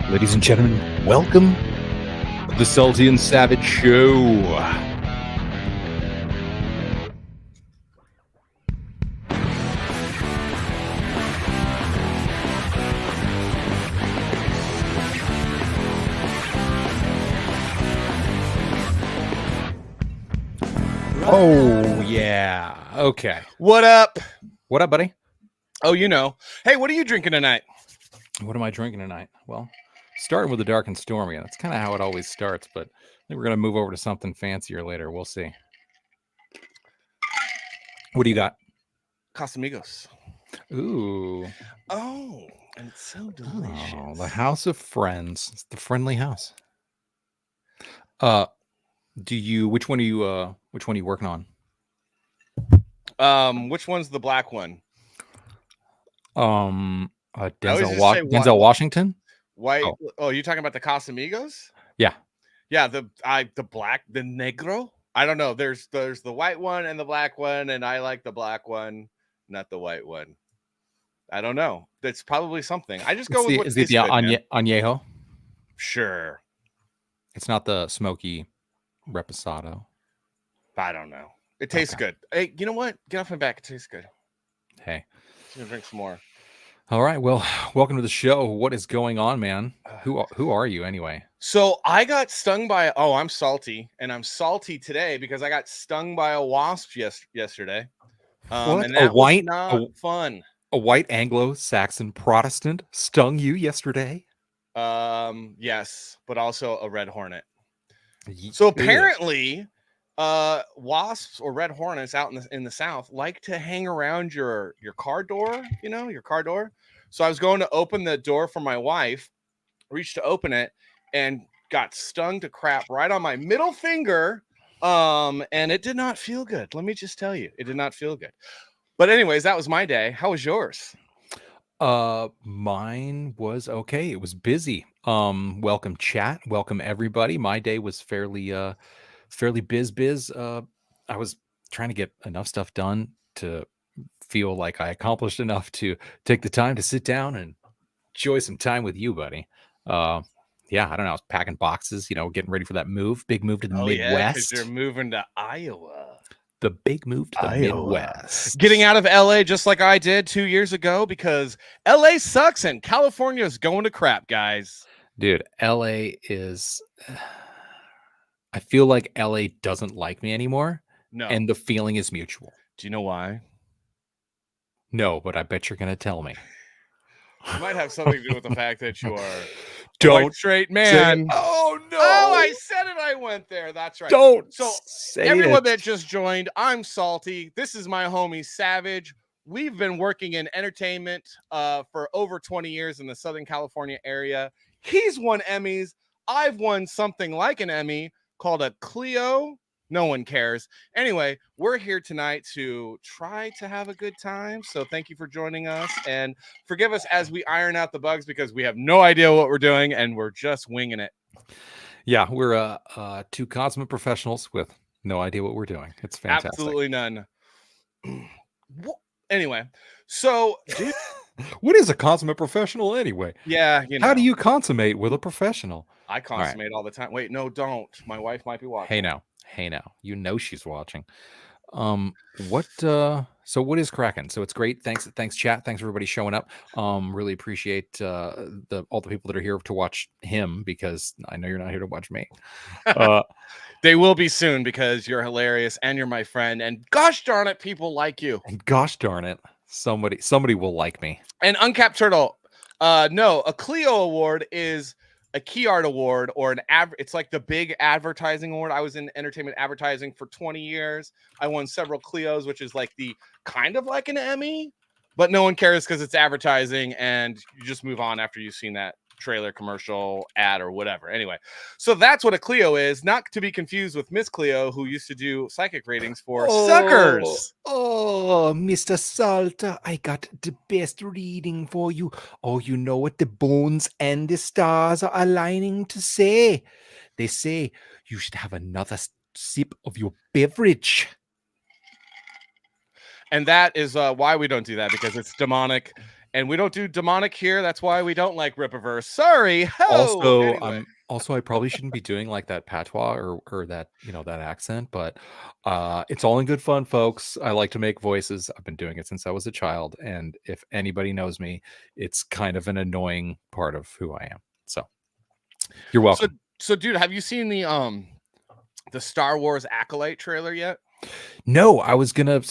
Ladies and gentlemen, welcome to the Salty and Savage Show. Oh, yeah. Okay. What up? What up, buddy? Oh, you know. Hey, what are you drinking tonight? What am I drinking tonight? Well, starting with the dark and stormy. That's kind of how it always starts, but I think we're going to move over to something fancier later. We'll see. What do you got? Casamigos. Ooh. Oh, and it's so delicious. Oh, the House of Friends. It's the friendly house. Which one are you working on? Which one's the black one? Denzel Washington. White. Oh, you're talking about the Casamigos? Yeah. Yeah, the black, the negro. I don't know. There's the white one and the black one, and I like the black one, not the white one. I don't know. That's probably something. I just go with what is it the añejo? Sure. It's not the smoky reposado. I don't know. It tastes good. Hey, you know what? Get off my back. It tastes good. Hey. I'm gonna drink some more. All right. Well, welcome to the show. What is going on, man? Who are you anyway? So I got stung by. Oh, I'm salty, and I'm salty today because I got stung by a wasp yesterday. And that was not fun. A white Anglo-Saxon Protestant stung you yesterday? Yes, but also a red hornet. So apparently, wasps or red hornets out in the South like to hang around your car door. You know, your car door. So I was going to open the door for my wife, reached to open it, and got stung to crap right on my middle finger. And it did not feel good. Let me just tell you, it did not feel good. But anyways, that was my day. How was yours? Mine was okay. It was busy. Welcome chat. Welcome everybody. My day was fairly biz. I was trying to get enough stuff done to feel like I accomplished enough to take the time to sit down and enjoy some time with you, buddy. Yeah, I don't know. I was packing boxes, getting ready for that big move to the Midwest. Yeah, because you're moving to Iowa. The big move to the Midwest. Getting out of LA just like I did 2 years ago because LA sucks and California is going to crap, guys. Dude, LA is... I feel like LA doesn't like me anymore. No. And the feeling is mutual. Do you know why? No, but I bet you're going to tell me. It might have something to do with the fact that you are a white straight man. Oh, no. Oh, I said it. I went there. That's right. So everyone that just joined, I'm Salty. This is my homie Savage. We've been working in entertainment for over 20 years in the Southern California area. He's won Emmys. I've won something like an Emmy called a Clio. No one cares. Anyway, we're here tonight to try to have a good time. So thank you for joining us and forgive us as we iron out the bugs because we have no idea what we're doing and we're just winging it. Yeah, we're two consummate professionals with no idea what we're doing. It's fantastic. Absolutely none. Anyway, so dude, what is a consummate professional anyway? Yeah, How do you consummate with a professional? I consummate all the time. Wait, no, don't. My wife might be watching. Hey now, she's watching. So what is cracking? So it's great. Thanks chat. Thanks everybody showing up. Really appreciate all the people that are here to watch him because I know you're not here to watch me. They will be soon because you're hilarious and you're my friend. And gosh darn it, people like you. And gosh darn it, somebody will like me. And Uncapped Turtle, no, a Clio award is a key art award or it's like the big advertising award. I was in entertainment advertising for 20 years. I won several Clios, which is like the kind of like an Emmy, but no one cares because it's advertising and you just move on after you've seen that trailer, commercial, ad, or whatever. Anyway, so that's what a Clio is, not to be confused with Miss Clio, who used to do psychic ratings for suckers. Oh, Mr. Salter, I got the best reading for you. Oh, you know what the bones and the stars are aligning to say? They say you should have another sip of your beverage. And that is why we don't do that, because it's demonic And we don't do demonic here. That's why we don't like Rippaverse. Sorry. Oh, anyway. Also I probably shouldn't be doing like that patois or that, that accent, but it's all in good fun, folks. I like to make voices. I've been doing it since I was a child, and if anybody knows me, it's kind of an annoying part of who I am. So you're welcome. So dude, have you seen the Star Wars Acolyte trailer yet? No, I was gonna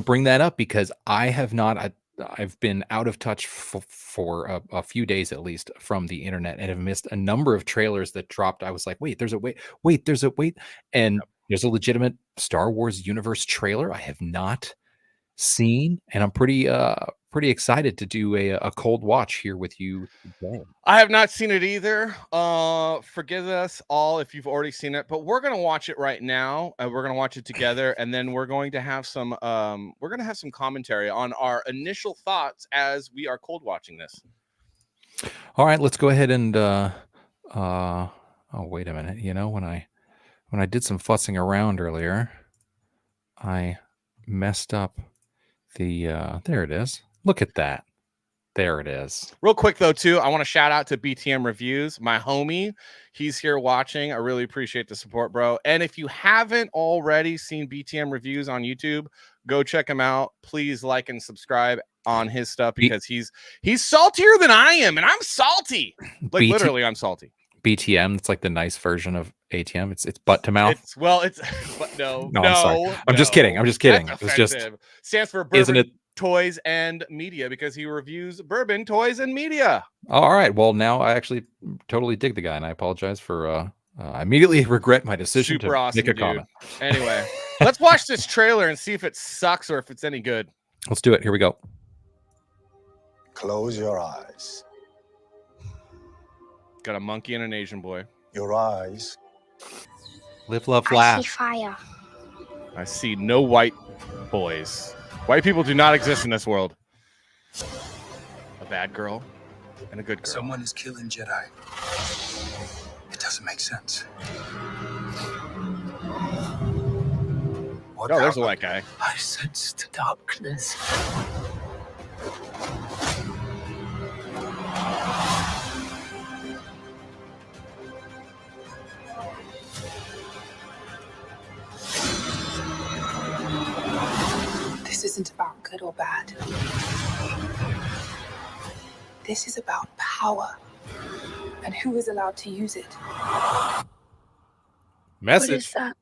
bring that up because I have not. I've been out of touch for a few days at least from the internet, and have missed a number of trailers that dropped. I was like, wait, there's a wait, and there's a legitimate Star Wars universe trailer I have not seen, and I'm pretty excited to do a cold watch here with you today. I have not seen it either. Forgive us all if you've already seen it, but we're gonna watch it right now, and we're gonna watch it together, and then we're going to have some commentary on our initial thoughts as we are cold watching this. All right, let's go ahead and oh, wait a minute. When I did some fussing around earlier, I messed up the there it is. Look at that. There it is. Real quick though, too, I want to shout out to BTM Reviews, my homie. He's here watching. I really appreciate the support, bro. And if you haven't already seen BTM Reviews on YouTube, go check him out. Please like and subscribe on his stuff because he's saltier than I am, and I'm salty. Like literally, I'm salty. BTM, it's like the nice version of ATM. It's butt to mouth. But no, I'm sorry. I'm just kidding. It's just stands for bourbon, isn't it? Toys and Media, because he reviews bourbon, toys, and media. All right. Well, now I actually totally dig the guy, and I apologize for I immediately regret my decision Super to awesome, make a dude. comment. Anyway, let's watch this trailer and see if it sucks or if it's any good. Let's do it. Here we go. Close your eyes. Got a monkey and an Asian boy. Your eyes. Live, love, laugh. I see fire. I see no white boys. White people do not exist in this world. A bad girl and a good girl. Someone is killing Jedi. It doesn't make sense. What there's a white guy. I sense the darkness. This isn't about good or bad. This is about power and who is allowed to use it. Message. What is that?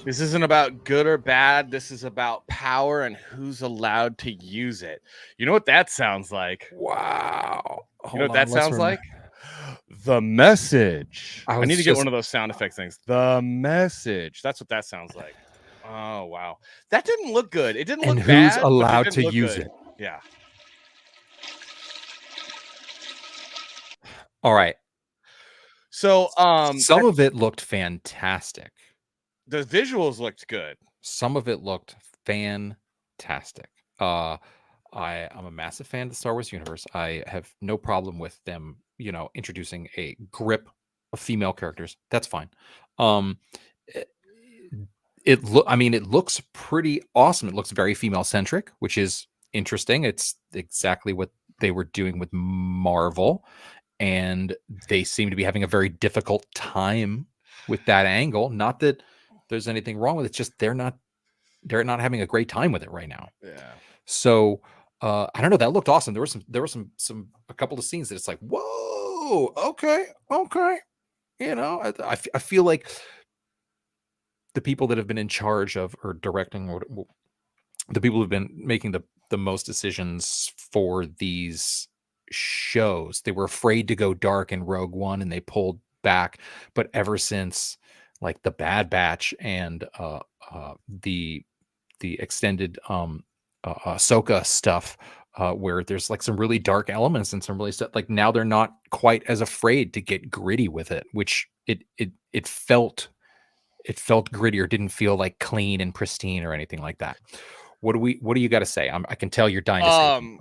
This isn't about good or bad. This is about power and who's allowed to use it. You know what that sounds like? Wow. You know what that sounds like? The Message. I need to get one of those sound effect things. The Message. That's what that sounds like. Oh, wow. That didn't look good. It didn't look bad. And who's allowed to use it? Yeah. All right. So some of it looked fantastic. The visuals looked good. Some of it looked fantastic. I'm a massive fan of the Star Wars universe. I have no problem with them, introducing a grip of female characters. That's fine. It looks pretty awesome. It looks very female centric, which is interesting. It's exactly what they were doing with Marvel, and they seem to be having a very difficult time with that angle. Not that there's anything wrong with it. It's just they're not having a great time with it right now. Yeah. So I don't know. That looked awesome. There were a couple of scenes that it's like, whoa, okay. I feel like the people that have been in charge of or directing, or the people who've been making the most decisions for these shows, they were afraid to go dark in Rogue One and they pulled back. But ever since like the Bad Batch and the extended Ahsoka stuff, where there's like some really dark elements and some really stuff, like now they're not quite as afraid to get gritty with it, which it felt grittier, didn't feel like clean and pristine or anything like that. What do you got to say? I can tell you're dying to say.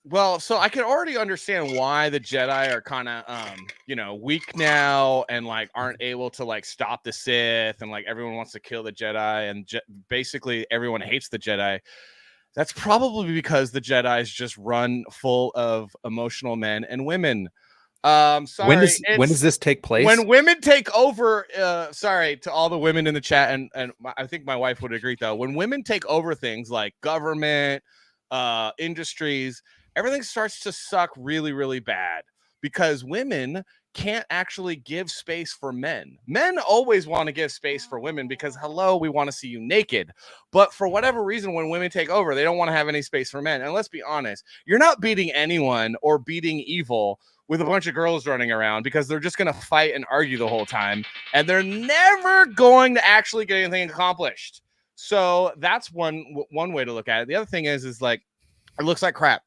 Well, so I can already understand why the Jedi are kind of, weak now and like aren't able to like stop the Sith, and like everyone wants to kill the Jedi, and basically everyone hates the Jedi. That's probably because the Jedi's just run full of emotional men and women. Sorry, When does this take place? when women take over. Sorry to all the women in the chat, and I think my wife would agree though. When women take over things like government, industries, everything starts to suck really, really bad because women can't actually give space for men. Men always want to give space for women because, hello, we want to see you naked. But for whatever reason, when women take over, they don't want to have any space for men. And let's be honest, you're not beating anyone or beating evil with a bunch of girls running around, because they're just going to fight and argue the whole time. And they're never going to actually get anything accomplished. So that's one way to look at it. The other thing is like, it looks like crap.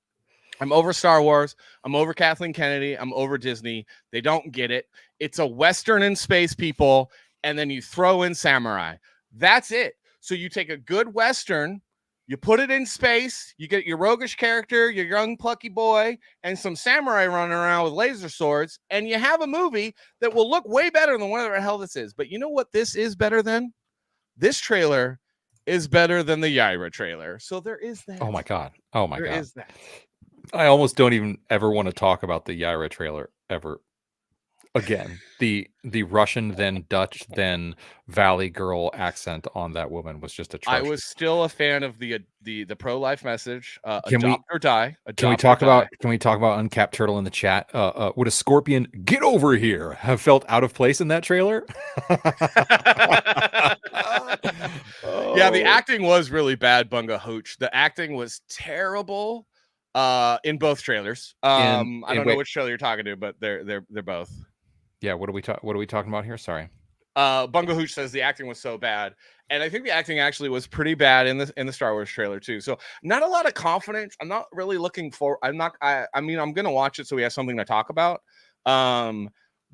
I'm over Star Wars. I'm over Kathleen Kennedy. I'm over Disney. They don't get it. It's a Western in space, people. And then you throw in samurai. That's it. So you take a good Western, you put it in space, you get your roguish character, your young plucky boy, and some samurai running around with laser swords, and you have a movie that will look way better than whatever the hell this is. But you know what this is better than? This trailer is better than the Yaira trailer. So there is that. Oh my god. Oh my There god. is that. I almost don't even ever want to talk about the Yaira trailer ever again. The Russian, then Dutch, then Valley Girl accent on that woman was just I atrocious. was still a fan of the pro-life message. Can we- Adopt or die. Can we Adopt or die. talk about Uncapped Turtle in the chat? Would a scorpion get over here have felt out of place in that trailer? Yeah, the acting was really bad, Bunga Hooch. The acting was terrible in both trailers. I don't know which trailer you're talking to, but they're both. Yeah, what are we talking about here? Sorry. Bunga Hooch says the acting was so bad, and I think the acting actually was pretty bad in the Star Wars trailer too. So not a lot of confidence. I'm not really looking for. I mean, I'm gonna watch it so we have something to talk about.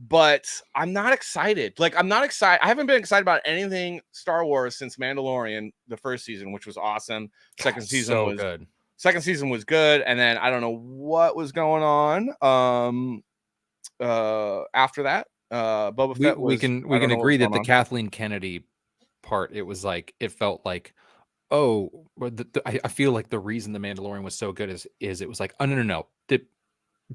But I'm not excited. Like, I'm not excited. I haven't been excited about anything Star Wars since Mandalorian, the first season, which was awesome. Second season was good. Second season was good, and then I don't know what was going on. After that, Boba Fett was. We can agree that the Kathleen Kennedy part, it was like, it felt like, oh, I feel like the reason the Mandalorian was so good is it was like, oh no,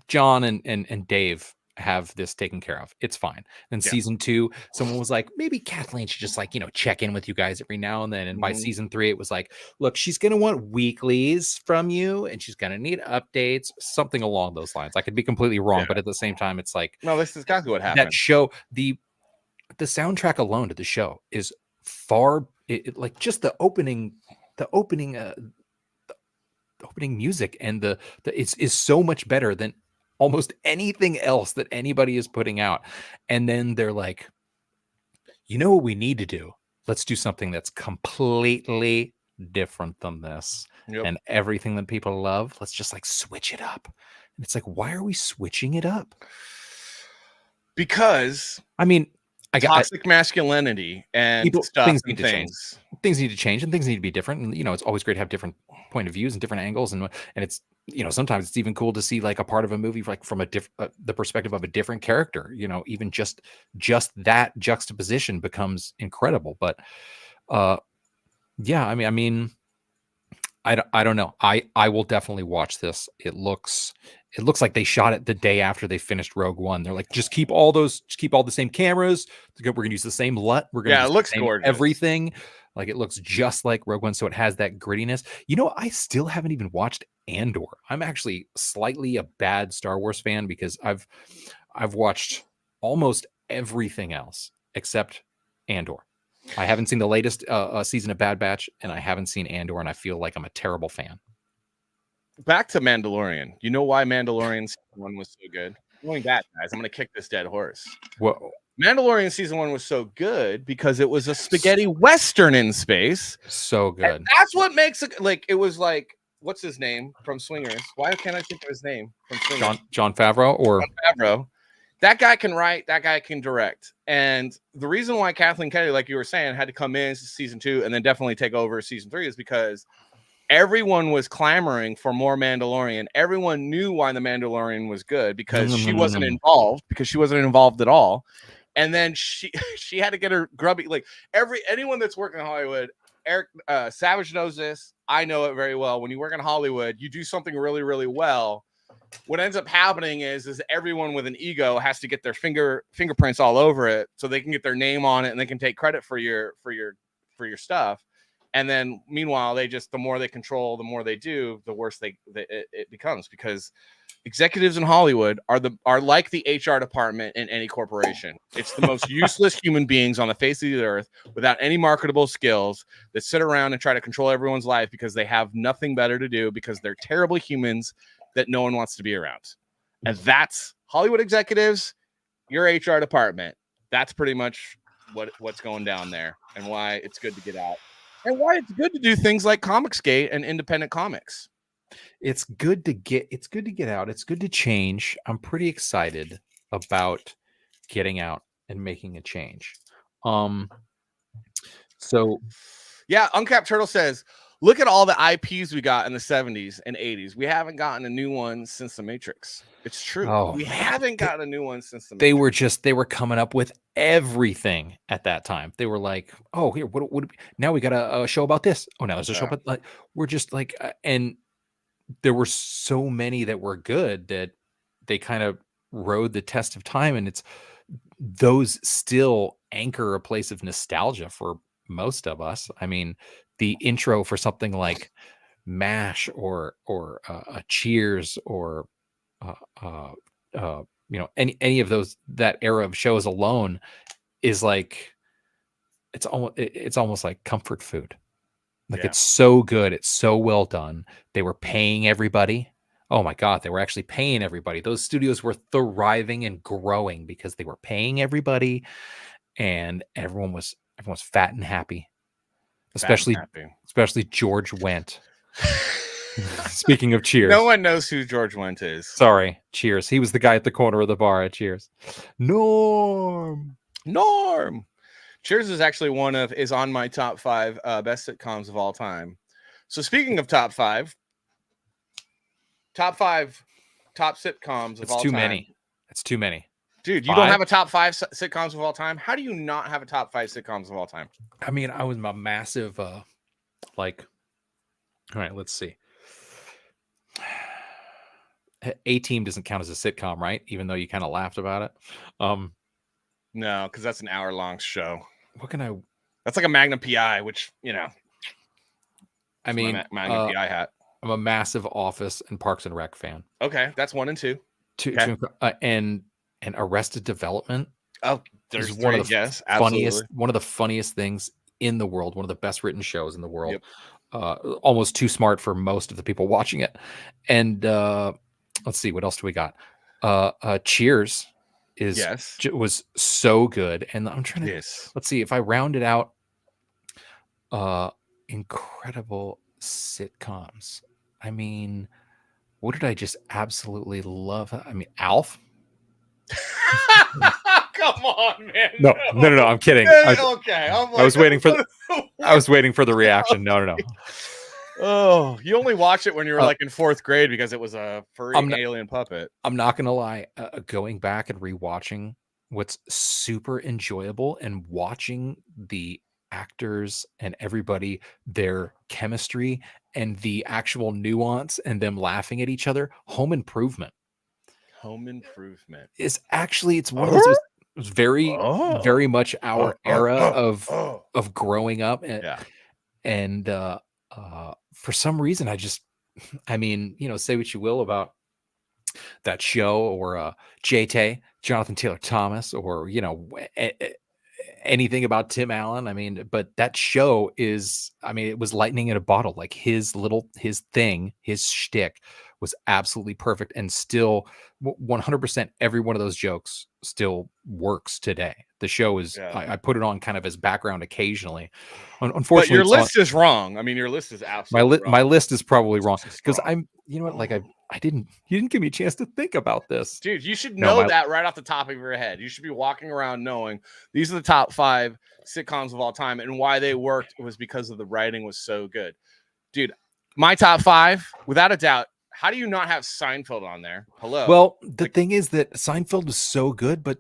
John and Dave have this taken care of. It's fine. Then season 2, someone was like, maybe Kathleen should just like, check in with you guys every now and then. And by season 3, it was like, look, she's going to want weeklies from you and she's going to need updates, something along those lines. I could be completely wrong, but at the same time, it's like, no, this is exactly what happened. That show, the soundtrack alone to the show is far, like just the opening music and is so much better than almost anything else that anybody is putting out. And then they're like, you know what we need to do? Let's do something that's completely different than this. And everything that people love, let's just like switch it up. And it's like, why are we switching it up? Because I mean, toxic masculinity and things need to change. Things need to change and things need to be different. And it's always great to have different point of views and different angles. And it's sometimes it's even cool to see like a part of a movie like from the perspective of a different character. Even just that juxtaposition becomes incredible. But yeah, I mean, I don't know. I will definitely watch this. It looks like they shot it the day after they finished Rogue One. They're like, just keep all the same cameras. We're gonna use the same LUT. We're gonna it looks gorgeous. Everything. Like, it looks just like Rogue One, so it has that grittiness. I still haven't even watched Andor. I'm actually slightly a bad Star Wars fan because I've watched almost everything else except Andor. I haven't seen the latest season of Bad Batch, and I haven't seen Andor, and I feel like I'm a terrible fan. Back to Mandalorian. You know why Mandalorian season 1 was so good? Going back, guys, I'm going to kick this dead horse. Whoa. Mandalorian season 1 was so good because it was a spaghetti western in space. So good. And that's what makes it like. It was like, what's his name from Swingers? Why can't I think of his name from Swingers? Jon Favreau or Jon Favreau. That guy can write. That guy can direct. And the reason why Kathleen Kennedy, like you were saying, had to come in season 2 and then definitely take over season 3 is because everyone was clamoring for more Mandalorian. Everyone knew why the Mandalorian was good because she wasn't involved at all. And then she had to get her grubby, like anyone that's working in Hollywood. Eric Savage knows this. I know it very well. When you work in Hollywood, you do something really, really well. What ends up happening is everyone with an ego has to get their fingerprints all over it so they can get their name on it and they can take credit for your stuff. And then meanwhile, the more they control, the more they do, the worse it becomes, because executives in Hollywood are like the HR department in any corporation. It's the most useless human beings on the face of the earth without any marketable skills that sit around and try to control everyone's life because they have nothing better to do, because they're terrible humans that no one wants to be around. And that's Hollywood executives, your HR department. That's pretty much what's going down there, and why it's good to get out, and why it's good to do things like Comicsgate and independent comics. It's good to get out. It's good to change. I'm pretty excited about getting out and making a change. So yeah, Uncapped Turtle says, look at all the IPs we got in the 70s and 80s. We haven't gotten a new one since The Matrix. It's true. We haven't gotten a new one since The Matrix. They were coming up with everything at that time. They were like, oh, here, what now we got a show about this. Oh, now there's a show about, like, we're just like, and there were so many that were good that they kind of rode the test of time. And those still anchor a place of nostalgia for most of us. I mean, the intro for something like MASH or a Cheers or any of those, that era of shows alone is like, it's almost like comfort food. Like, it's so good, it's so well done. They were paying everybody. Oh my God, they were actually paying everybody. Those studios were thriving and growing because they were paying everybody, and everyone was fat and happy. Especially George Wendt. Speaking of Cheers. No one knows who George Wendt is. Sorry, Cheers. He was the guy at the corner of the bar at Cheers. Norm. Cheers is actually is on my top 5 best sitcoms of all time. So speaking of top 5 top sitcoms of all time. It's too many. Dude, you don't have a top 5 sitcoms of all time? How do you not have a top 5 sitcoms of all time? I mean, I was a massive, all right, let's see. A-Team doesn't count as a sitcom, right? Even though you kind of laughed about it. No, because that's an hour-long show. That's like a Magnum PI, which, I mean, Magnum PI hat. I'm a massive Office and Parks and Rec fan. Okay, that's 1 and 2. And Arrested Development. Oh, there's one of the funniest things in the world. One of the best written shows in the world. Yep. Almost too smart for most of the people watching it. And let's see, what else do we got? Cheers was so good, and I'm trying to let's see if I round it out. Incredible sitcoms. I mean, what did I just absolutely love? I mean, Alf. Come on, man. No. I'm kidding. Okay. I was waiting for the reaction. No. Oh, you only watched it when you were like in 4th grade because it was a furry alien puppet. I'm not gonna lie. Going back and rewatching, what's super enjoyable, and watching the actors and everybody, their chemistry and the actual nuance and them laughing at each other. Home Improvement is actually, it's one of those. It was very much our era of growing up, and for some reason, I mean, say what you will about that show, or J-Tay, Jonathan Taylor Thomas, or anything about Tim Allen. I mean, but that show it was lightning in a bottle. Like, his shtick was absolutely perfect, and still 100% every one of those jokes still works today. The show is, I put it on kind of as background occasionally. Unfortunately, but your list is wrong. I mean, your list is absolutely wrong. My list is probably wrong, because you didn't give me a chance to think about this. Dude, you should know that right off the top of your head. You should be walking around knowing these are the top 5 sitcoms of all time, and why they worked was because of the writing was so good. Dude, My top 5, without a doubt. How do you not have Seinfeld on there? Hello. Well, the thing is that Seinfeld was so good, but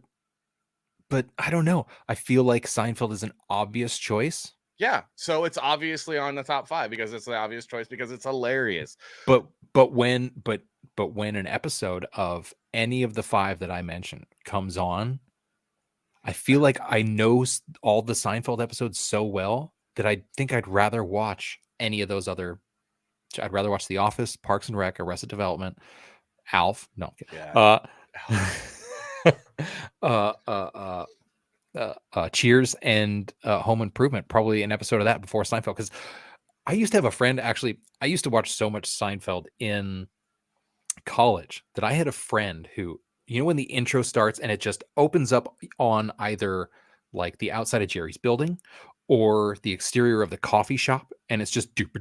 I don't know. I feel like Seinfeld is an obvious choice. Yeah, so it's obviously on the top 5 because it's the obvious choice because it's hilarious. But when an episode of any of the 5 that I mentioned comes on, I feel like I know all the Seinfeld episodes so well that I think I'd rather watch any of those other. I'd rather watch The Office, Parks and Rec, Arrested Development, Alf. No, Yeah. Cheers and Home Improvement. Probably an episode of that before Seinfeld, because I used to have a friend. Actually, I used to watch so much Seinfeld in college that I had a friend who, when the intro starts and it just opens up on either like the outside of Jerry's building or the exterior of the coffee shop, and it's just before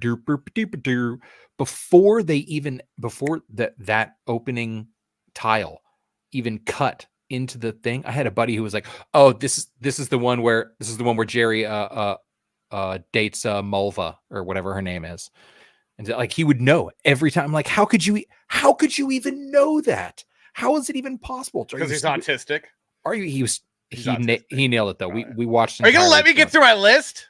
that opening tile even cut into the thing. I had a buddy who was like, "Oh, this is the one where Jerry dates Mulva or whatever her name is," and like he would know every time. I'm like, how could you even know that? How is it even possible? Because he's autistic. Are you? He nailed it though. We watched. Are you gonna let me get through my list?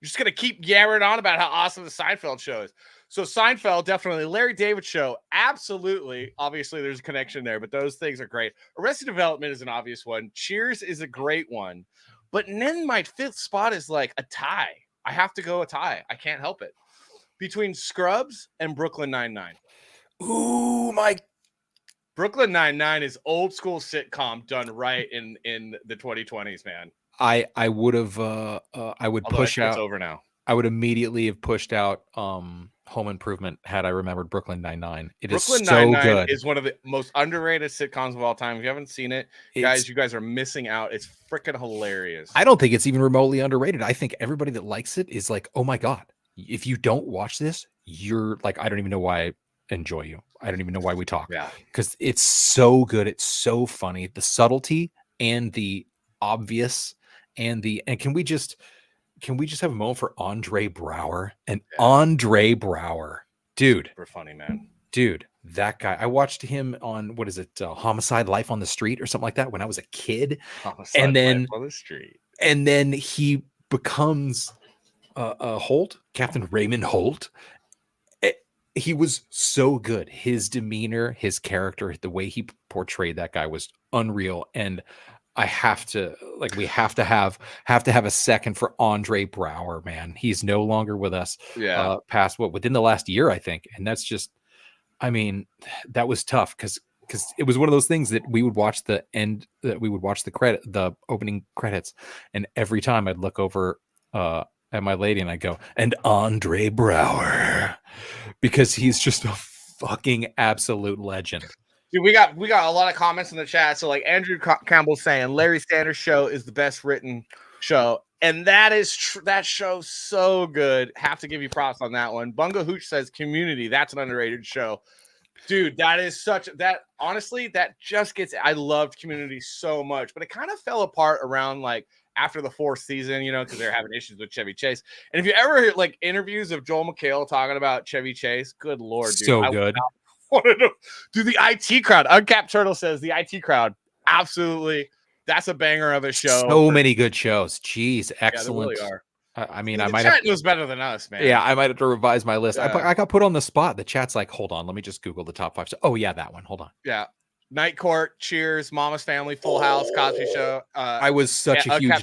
You're just gonna keep yammering on about how awesome the Seinfeld show is. So Seinfeld, definitely. Larry David Show, absolutely. Obviously, there's a connection there, but those things are great. Arrested Development is an obvious one. Cheers is a great one. But then my 5th spot is like a tie. I have to go a tie. I can't help it. Between Scrubs and Brooklyn Nine-Nine. Ooh, my. Brooklyn Nine-Nine is old school sitcom done right in the 2020s, man. I would have I would Although push out. It's over now. I would immediately have pushed out Home Improvement had I remembered Brooklyn Nine-Nine. Brooklyn is so Nine-Nine good. Is one of the most underrated sitcoms of all time. If you haven't seen it, guys, you guys are missing out. It's freaking hilarious. I don't think it's even remotely underrated. I think everybody that likes it is like, oh my God, if you don't watch this, you're like, I don't even know why I enjoy you. I don't even know why we talk. Yeah. Because it's so good. It's so funny. The subtlety and the obvious and can we just have a moment for Andre Braugher? And Andre Braugher, dude. Super funny, man. Dude, that guy. I watched him on, what is it? Homicide: Life on the Street or something like that when I was a kid. Homicide: Life on the Street. And then he becomes Holt, Captain Raymond Holt. He was so good. His demeanor, his character, the way he portrayed that guy was unreal. And we have to have a second for Andre Braugher, man. He's no longer with us. Yeah. Past within the last year, I think. And that's just, I mean, that was tough because it was one of those things that we would watch the opening credits, and every time I'd look over at my lady and I go, and Andre Braugher, because he's just a fucking absolute legend. Dude, we got a lot of comments in the chat. So like Andrew Campbell saying Larry Sanders Show is the best written show, and that is that show's so good. Have to give you props on that one. Bunga Hooch says Community. That's an underrated show, dude. That is honestly that just gets. I loved Community so much, but it kind of fell apart around like after the 4th season, because they're having issues with Chevy Chase. And if you ever hear like interviews of Joel McHale talking about Chevy Chase, good Lord, dude, so good. Wanted to do the IT crowd. Uncapped Turtle says the IT crowd. Absolutely. That's a banger of a show. So many good shows. Jeez, excellent. Yeah, they really are. I mean, the I might chat have knows better than us, man. Yeah, I might have to revise my list. Yeah. I got put on the spot. The chat's like, hold on, let me just Google the top 5. Oh yeah, that one. Hold on. Yeah. Night Court, Cheers, Mama's Family, Full House, Cosby Show. I was such a huge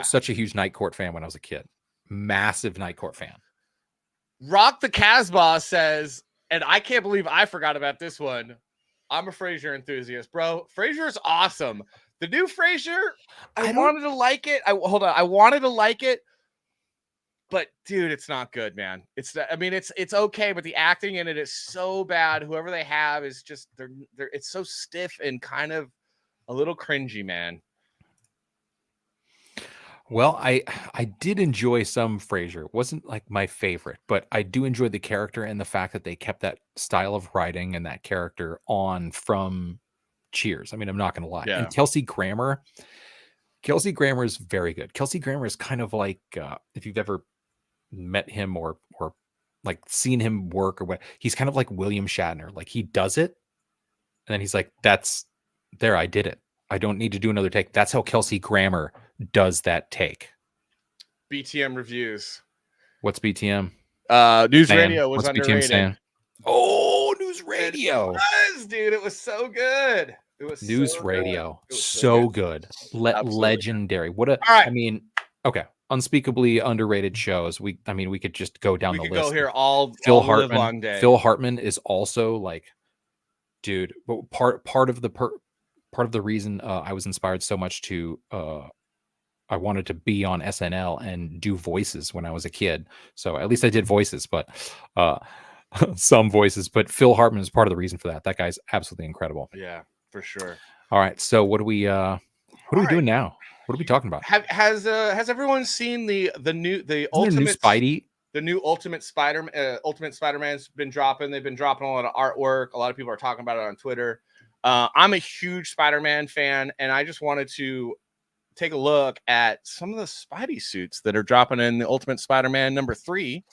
such a huge Night Court fan when I was a kid. Massive Night Court fan. Rock the Casbah says, and I can't believe I forgot about this one. I'm a Frasier enthusiast, bro. Frasier's awesome. The new Frasier, I wanted to like it. I wanted to like it, but dude, it's not good, man. It's okay, but the acting in it is so bad. Whoever they have is just it's so stiff and kind of a little cringy, man. Well, I did enjoy some Frasier. It wasn't like my favorite, but I do enjoy the character and the fact that they kept that style of writing and that character on from Cheers. I mean, I'm not going to lie. Yeah. And Kelsey Grammer is very good. Kelsey Grammer is kind of like, if you've ever met him or like seen him work or what. He's kind of like William Shatner. Like he does it, and then he's like, "That's there. I did it. I don't need to do another take." That's how Kelsey Grammer does that take. BTM reviews. What's BTM? News saying? radio was What's BTM underrated. saying? Oh, news radio. It was, dude. It was so good. It was News so radio. Good. It was So good. Absolutely. Legendary. What a All right. I mean, okay. Unspeakably underrated shows. We could just go down We the could list. go here all Phil all Hartman. long day. Phil Hartman is also like, dude, but part of the reason I was inspired so much to I wanted to be on SNL and do voices when I was a kid. So at least I did voices, but some voices. But Phil Hartman is part of the reason for that. That guy's absolutely incredible. Yeah, for sure. All right, so what are we doing now? What are we talking about? Has everyone seen the ultimate Spidey? The new Ultimate Spider-Man's been dropping. They've been dropping a lot of artwork. A lot of people are talking about it on Twitter. I'm a huge Spider-Man fan, and I just wanted to take a look at some of the Spidey suits that are dropping in the Ultimate Spider-Man #3.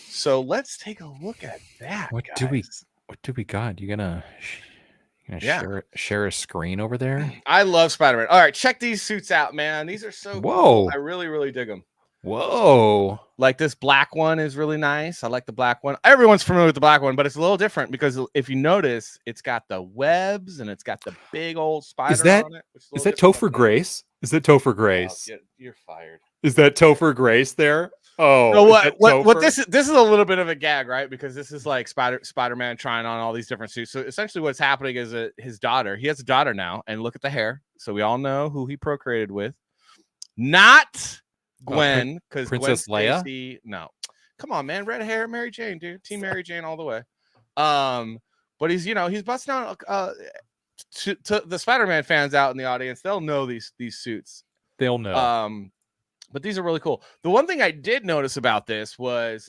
So let's take a look at that. What do we got? You gonna share a screen over there? I love Spider-Man. All right, check these suits out, man. These are so cool. I really, really dig them. Whoa. Like this black one is really nice. I like the black one. Everyone's familiar with the black one, but it's a little different because if you notice, it's got the webs and it's got the big old spider on it. Is that Topher Grace? Is that Topher Grace? Oh, you're fired. Is that Topher Grace there? Oh, so what this is a little bit of a gag, right? Because this is like Spider-Man trying on all these different suits. So essentially what's happening is his daughter, he has a daughter now, and look at the hair. So we all know who he procreated with. Not Gwen, because Princess Leia. Stacy, no, come on, man, red hair, Mary Jane, dude, Team Mary Jane all the way. But he's busting out to the Spider-Man fans out in the audience. They'll know these suits. They'll know. But these are really cool. The one thing I did notice about this was,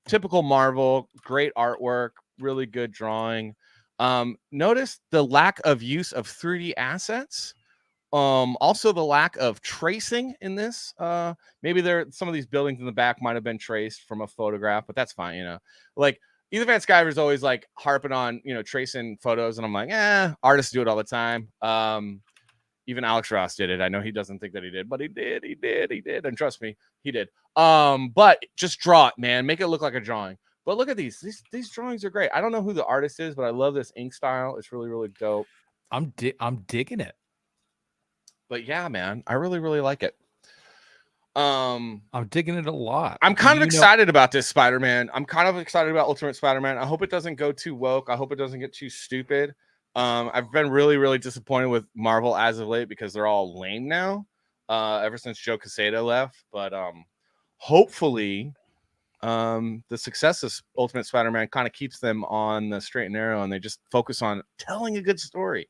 typical Marvel, great artwork, really good drawing. Notice the lack of use of 3D assets. Also the lack of tracing in this. Maybe some of these buildings in the back might have been traced from a photograph, but that's fine. Like Ethan Van Sciver's always like harping on, tracing photos, and I'm like, artists do it all the time. Even Alex Ross did it. I know he doesn't think that he did, but he did. And trust me, he did. But just draw it, man. Make it look like a drawing. But look at these drawings are great. I don't know who the artist is, but I love this ink style. It's really, really dope. I'm digging it. But yeah, man, I really, really like it. I'm digging it a lot. I'm kind of excited about this Spider-Man. I'm kind of excited about Ultimate Spider-Man. I hope it doesn't go too woke. I hope it doesn't get too stupid. I've been really, really disappointed with Marvel as of late because they're all lame now. Ever since Joe Quesada left, but hopefully, the success of Ultimate Spider-Man kind of keeps them on the straight and narrow, and they just focus on telling a good story.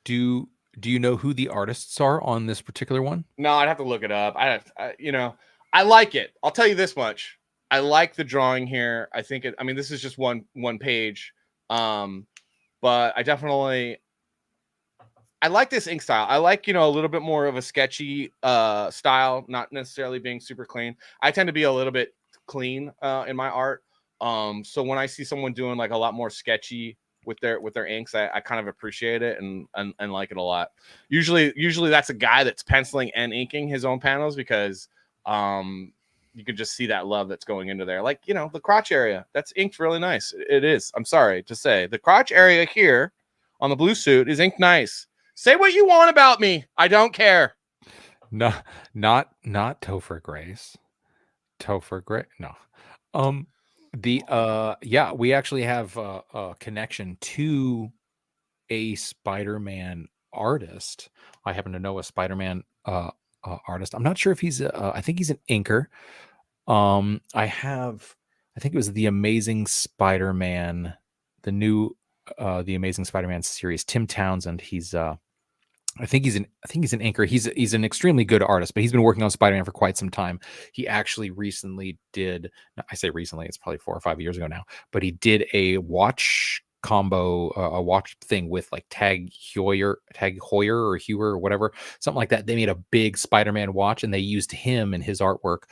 Do you know who the artists are on this particular one? No, I'd have to look it up. I like it. I'll tell you this much. I like the drawing here. I think this is just one page. But I like this ink style. I like, a little bit more of a sketchy style, not necessarily being super clean. I tend to be a little bit clean in my art. So when I see someone doing like a lot more sketchy with their inks, I kind of appreciate it and like it a lot. Usually that's a guy that's penciling and inking his own panels because you can just see that love that's going into there. Like, the crotch area, that's inked really nice. It is. I'm sorry to say. The crotch area here on the blue suit is inked nice. Say what you want about me. I don't care. No, not Topher Grace. Topher Grace. No. We actually have a connection to a Spider-Man artist. I happen to know a Spider-Man artist. I'm not sure if he's I think he's an inker. I think it was the Amazing Spider-Man, the new the Amazing Spider-Man series. Tim Townsend. I think he's an inker. He's an extremely good artist, but he's been working on Spider-Man for quite some time. He actually recently did. I say recently, it's probably 4 or 5 years ago now. But he did a watch combo, a watch thing with like Tag Heuer or Hewer or whatever, something like that. They made a big Spider-Man watch, and they used him and his artwork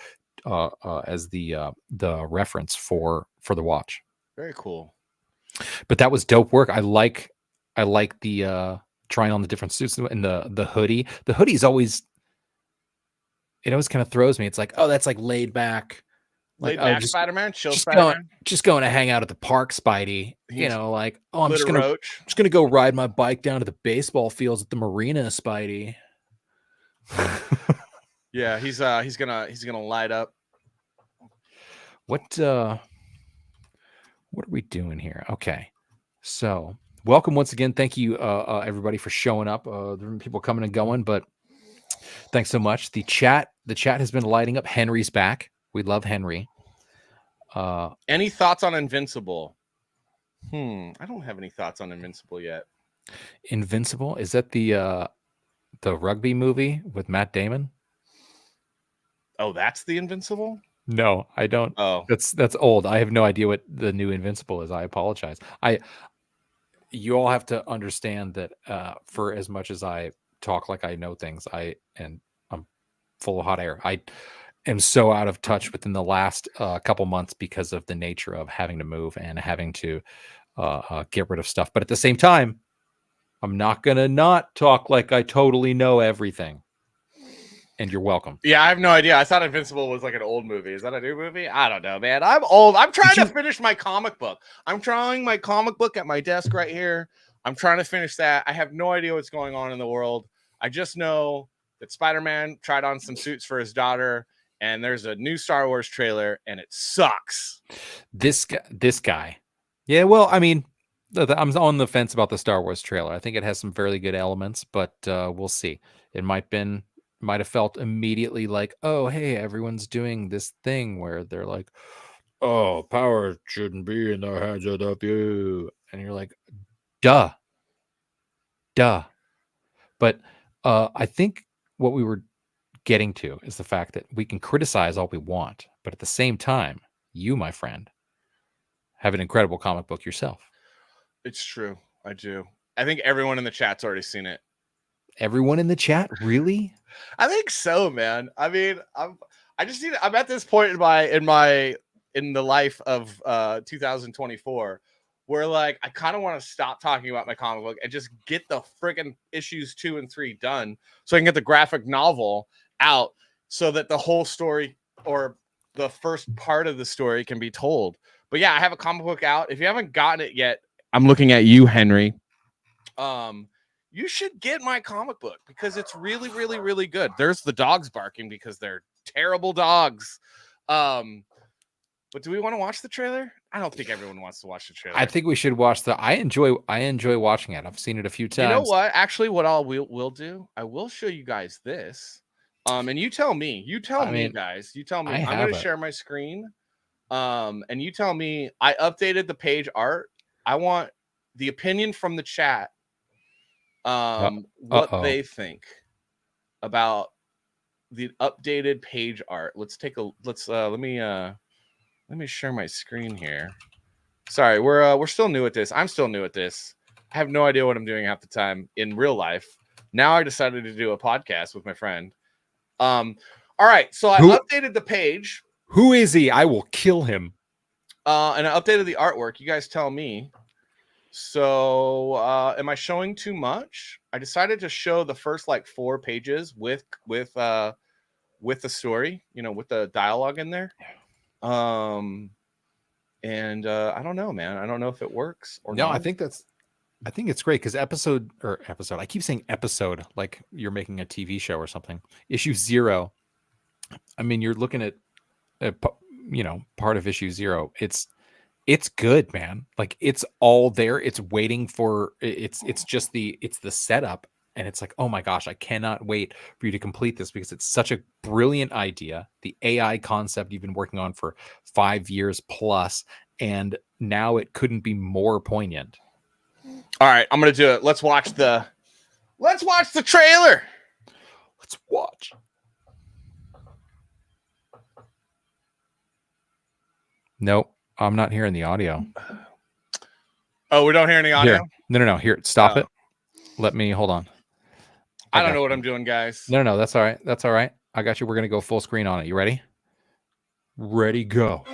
as the reference for the watch. Very cool. But that was dope work. I like the trying on the different suits and the hoodie. The hoodie's always, it always kind of throws me. It's like, oh, that's like laid back. Like, Laid oh, back Spider-Man, chill just Spider-Man. going to hang out at the park, Spidey. You He's know, like, oh, I'm just Glitter gonna Roach. go ride my bike down to the baseball fields at the marina, Spidey. Yeah, he's gonna light up. What are we doing here? Okay, so welcome once again. Thank you, everybody, for showing up. There are people coming and going, but thanks so much. The chat has been lighting up. Henry's back. We love Henry. Any thoughts on Invincible? I don't have any thoughts on Invincible yet. Invincible, is that the rugby movie with Matt Damon? Oh, that's the Invincible? No, I don't. Oh, That's old. I have no idea what the new Invincible is. I apologize. You all have to understand that for as much as I talk like I know things, I'm full of hot air. I am so out of touch within the last couple months because of the nature of having to move and having to get rid of stuff. But at the same time, I'm not gonna not talk like I totally know everything. And you're welcome. yeah, I have no idea. I thought Invincible was like an old movie. Is that a new movie? I don't know, man. I'm old. I'm trying to finish my comic book. I'm trying my comic book at my desk right here. I'm trying to finish that. I have no idea what's going on in the world. I just know that Spider-Man tried on some suits for his daughter, and there's a new Star Wars trailer, and it sucks. This guy. Yeah, well, I mean, I'm on the fence about the Star Wars trailer. I think it has some fairly good elements, but we'll see. It might have felt immediately like, oh, hey, everyone's doing this thing where they're like, oh, power shouldn't be in the hands of the few. And you're like, duh. But I think what we were getting to is the fact that we can criticize all we want, but at the same time, you, my friend, have an incredible comic book yourself. It's true. I do. I think everyone in the chat's already seen it. Everyone in the chat, really? I think so, man. I mean, I'm at this point in the life of 2024 where like I kind of want to stop talking about my comic book and just get the freaking issues 2 and 3 done so I can get the graphic novel out so that the whole story or the first part of the story can be told. But yeah, I have a comic book out. If you haven't gotten it yet, I'm looking at you, Henry. You should get my comic book because it's really, really, really good. There's the dogs barking because they're terrible dogs. But do we want to watch the trailer? I don't think everyone wants to watch the trailer. I think we should watch I enjoy watching it. I've seen it a few times. You know what? Actually, what we'll do, I will show you guys this. And you tell me. You tell me, guys. You tell me. I'm going to share my screen. And you tell me. I updated the page art. I want the opinion from the chat. What they think about the updated page art. Let me share my screen here. Sorry, we're still new at this. I'm still new at this. I have no idea what I'm doing half the time in real life. Now I decided to do a podcast with my friend. All right, so I updated the page. Who is he? I will kill him. And I updated the artwork. You guys tell me. So, am I showing too much? I decided to show the first like 4 pages with the story, with the dialogue in there. And I don't know, man. I don't know if it works or not. I think it's great because episode. I keep saying episode like you're making a TV show or something. Issue 0. I mean, you're looking at part of issue 0. It's good, man. Like it's all there. It's waiting for it's just the setup. And it's like, oh my gosh, I cannot wait for you to complete this because it's such a brilliant idea. The AI concept you've been working on for 5 years plus, and now it couldn't be more poignant. All right, I'm gonna do it. Let's watch the trailer. Let's watch. Nope. I'm not hearing the audio. Oh, we don't hear any audio? Here. No. Here, stop it. Let me hold on. I don't know what I'm doing, guys. No. That's all right. I got you. We're going to go full screen on it. You ready? Ready, go.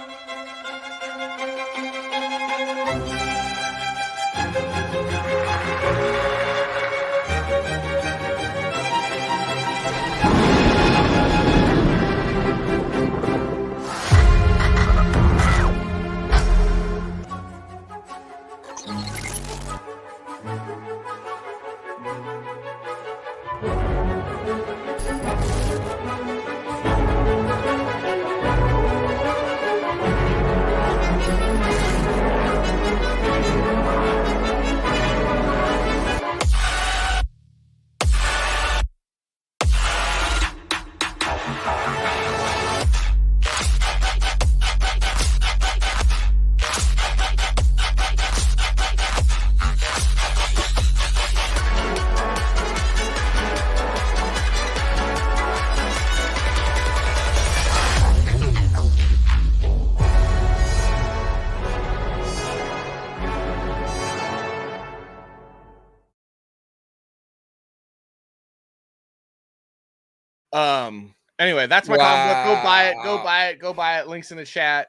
Anyway, that's my comic book. Go buy it. Go buy it. Go buy it. Links in the chat.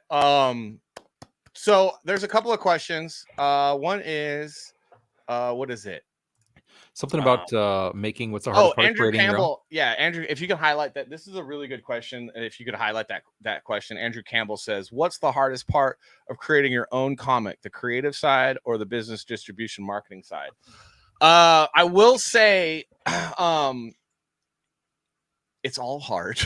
So there's a couple of questions. One is, what is it? Something about making what's the hardest part of Andrew creating your own? Campbell. Yeah, Andrew, if you can highlight that, this is a really good question. And if you could highlight that question, Andrew Campbell says, "What's the hardest part of creating your own comic? The creative side or the business distribution marketing side?" I will say, it's all hard.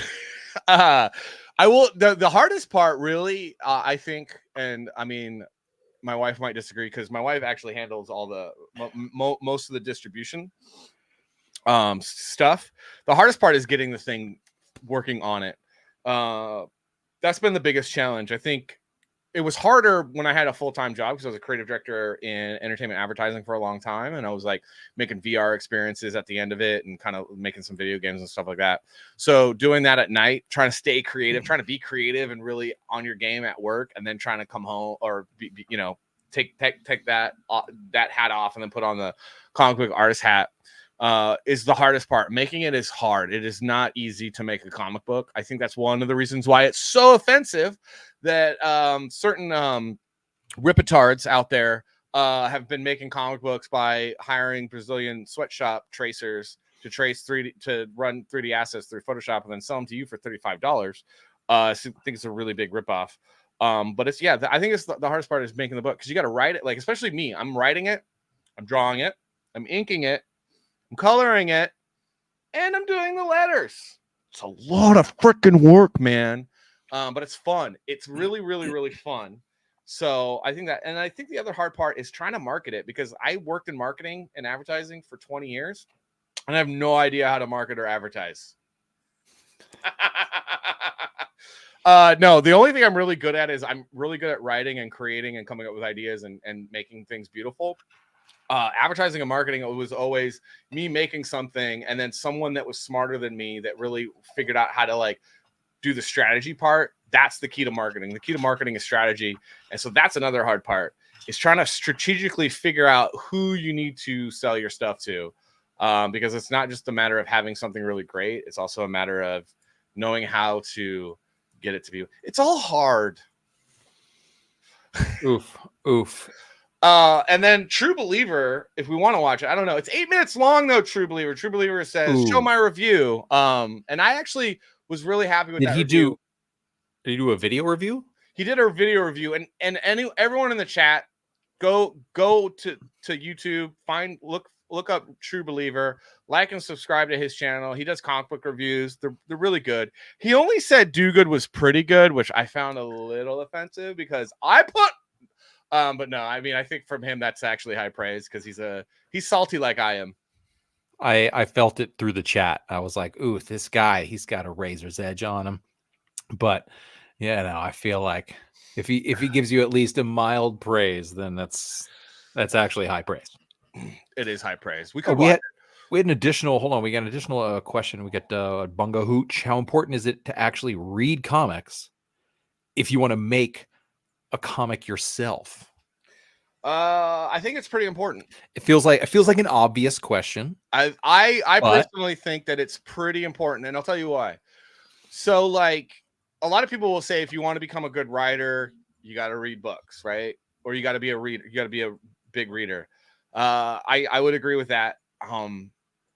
The hardest part really, I think, and I mean, my wife might disagree because my wife actually handles all the most of the distribution stuff. The hardest part is getting the thing working on it. That's been the biggest challenge. I think it was harder when I had a full-time job because I was a creative director in entertainment advertising for a long time. And I was like making VR experiences at the end of it and kind of making some video games and stuff like that. So doing that at night, trying to stay creative, trying to be creative and really on your game at work, and then trying to come home or, take that hat off and then put on the comic book artist hat is the hardest part. Making it is hard. It is not easy to make a comic book. I think that's one of the reasons why it's so offensive that certain ripitards out there have been making comic books by hiring Brazilian sweatshop tracers to run 3D assets through Photoshop and then sell them to you for $35. So I think it's a really big ripoff. But I think it's the hardest part is making the book because you got to write it. Like, especially me, I'm writing it, I'm drawing it, I'm inking it, I'm coloring it, and I'm doing the letters. It's a lot of freaking work, man. But it's fun. It's really, really, really fun. So I think that, and I think the other hard part is trying to market it because I worked in marketing and advertising for 20 years and I have no idea how to market or advertise. No, the only thing I'm really good at is I'm really good at writing and creating and coming up with ideas and making things beautiful. Advertising and marketing, it was always me making something and then someone that was smarter than me that really figured out how to like do the strategy part. That's the key to marketing. The key to marketing is strategy. And so that's another hard part is trying to strategically figure out who you need to sell your stuff to. Because it's not just a matter of having something really great. It's also a matter of knowing how to get it to be. It's all hard. Oof. And then True Believer, if we want to watch it, I don't know. It's 8 minutes long though. True Believer says, show my review. And I actually was really happy with that review. Did he do a video review? He did a video review, and everyone in the chat, go to YouTube, look up True Believer, like and subscribe to his channel. He does comic book reviews. They're really good. He only said Do Good was pretty good, which I found a little offensive because I put but no, I mean, I think from him that's actually high praise because he's salty like I am. I felt it through the chat. I was like, ooh, this guy, he's got a razor's edge on him. But yeah, no, I feel like if he gives you at least a mild praise, then that's actually high praise. It is high praise. We had an additional. Hold on, we got an additional question. We got Bungo Hooch. How important is it to actually read comics if you want to make a comic yourself? I think it's pretty important. It feels like an obvious question. I personally think that it's pretty important, and I'll tell you why. So, like, a lot of people will say if you want to become a good writer, you got to read books, right? Or you got to be a reader. You got to be a big reader. I would agree with that.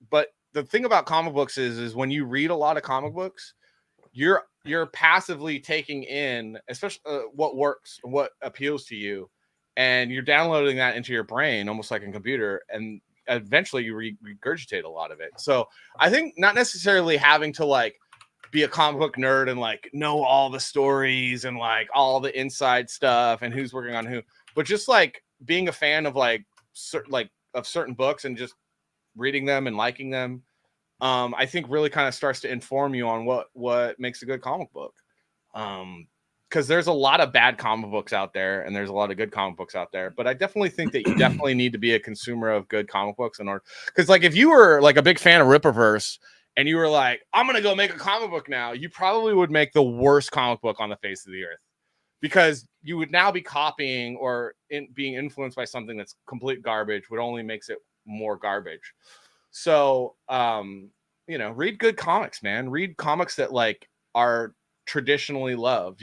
But the thing about comic books is when you read a lot of comic books, you're passively taking in, especially what works, what appeals to you, and you're downloading that into your brain almost like a computer, and eventually you regurgitate a lot of it. So I think not necessarily having to like be a comic book nerd and like know all the stories and like all the inside stuff and who's working on who, but just like being a fan of like certain books and just reading them and liking them, I think really kind of starts to inform you on what makes a good comic book. Because there's a lot of bad comic books out there and there's a lot of good comic books out there, but I definitely think that you definitely need to be a consumer of good comic books in order. Because like if you were like a big fan of Rippaverse and you were like, I'm gonna go make a comic book now, you probably would make the worst comic book on the face of the earth, because you would now be copying or being influenced by something that's complete garbage, would only makes it more garbage. So read good comics, man. Read comics that like are traditionally loved.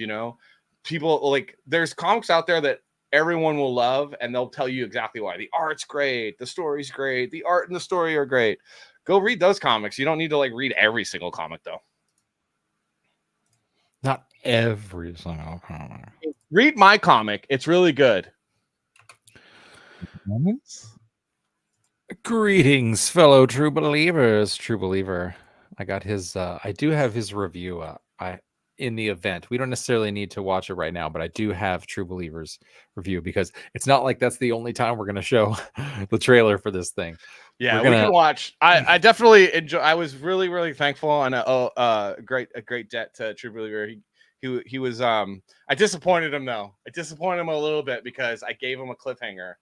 People like, there's comics out there that everyone will love and they'll tell you exactly why. The art's great, the story's great, the art and the story are great. Go read those comics. You don't need to like read every single comic though. Not every single comic. Read my comic. It's really good. Greetings, fellow true believers. True believer. I got his I do have his review in the event. We don't necessarily need to watch it right now, but I do have True Believers review, because it's not like that's the only time we're going to show the trailer for this thing. Yeah, we can watch. I definitely enjoy. I was really, really thankful, and a great debt to True Believer. He was. I disappointed him though. I disappointed him a little bit because I gave him a cliffhanger,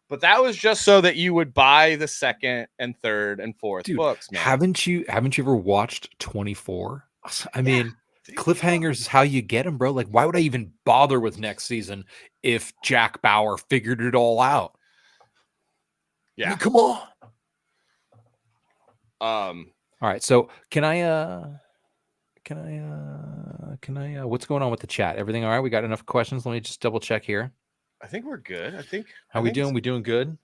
but that was just so that you would buy the second and third and fourth books. Man. Haven't you ever watched 24? I mean, cliffhangers is how you get them, bro. Like, why would I even bother with next season if Jack Bauer figured it all out? Yeah, I mean, come on. All right. So can I what's going on with the chat? Everything all right? We got enough questions. Let me just double check here. I think we're good. How we doing? So. We doing good?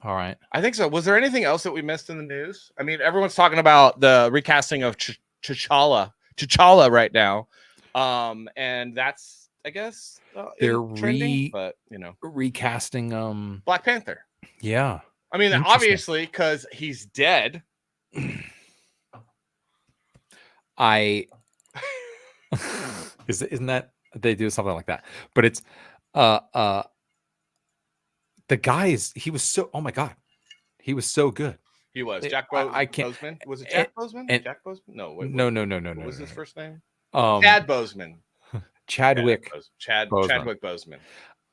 All right. I think so. Was there anything else that we missed in the news? I mean, everyone's talking about the recasting of T'Challa right now. And that's, I guess, they're trending, but recasting Black Panther. Yeah. I mean, obviously, because he's dead. Isn't that they do something like that? But it's the guy he was so, oh my god, he was so good. He was Jack Boseman. Was it Jack Boseman? Jack Boseman? No. No. What was his first name? Chad Boseman. Chadwick Boseman.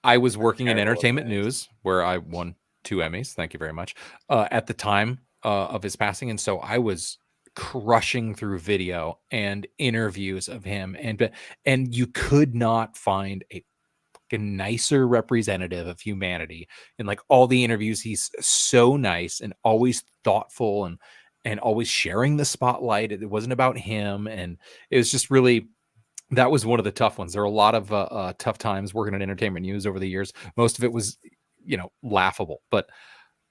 I was working in entertainment news where I won 2 Emmys. Thank you very much. At the time of his passing, and so I was crushing through video and interviews of him, and you could not find a nicer representative of humanity in like all the interviews. He's so nice and always thoughtful and always sharing the spotlight. It wasn't about him, and it was just really, that was one of the tough ones. There are a lot of tough times working in entertainment news over the years. Most of it was laughable, but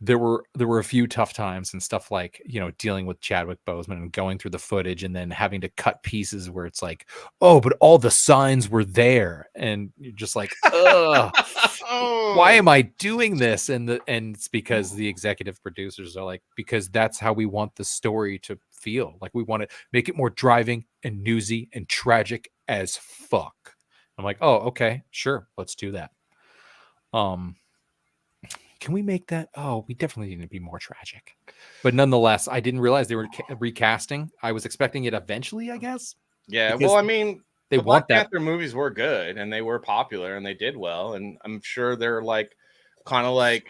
there were a few tough times and stuff like, dealing with Chadwick Boseman and going through the footage and then having to cut pieces where it's like, oh, but all the signs were there. And you're just like, ugh, why am I doing this? And it's because the executive producers are like, because that's how we want the story to feel. Like, we want to make it more driving and newsy and tragic as fuck. I'm like, oh, okay, sure. Let's do that. Can we make that? Oh, we definitely need to be more tragic. But nonetheless, I didn't realize they were recasting. I was expecting it eventually, I guess. Yeah, well, I mean, the Black Panther movies were good and they were popular and they did well. And I'm sure they're like, kind of like,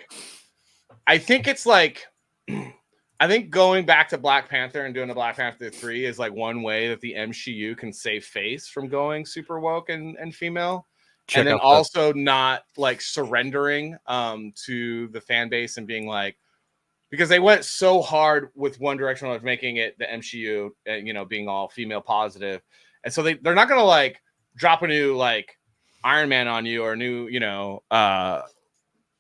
I think it's like, I think going back to Black Panther and doing the Black Panther 3 is like one way that the MCU can save face from going super woke and female. And then also not like surrendering to the fan base and being like, because they went so hard with one direction of making it the MCU, being all female positive. And so they're not going to like drop a new like Iron Man on you or a new,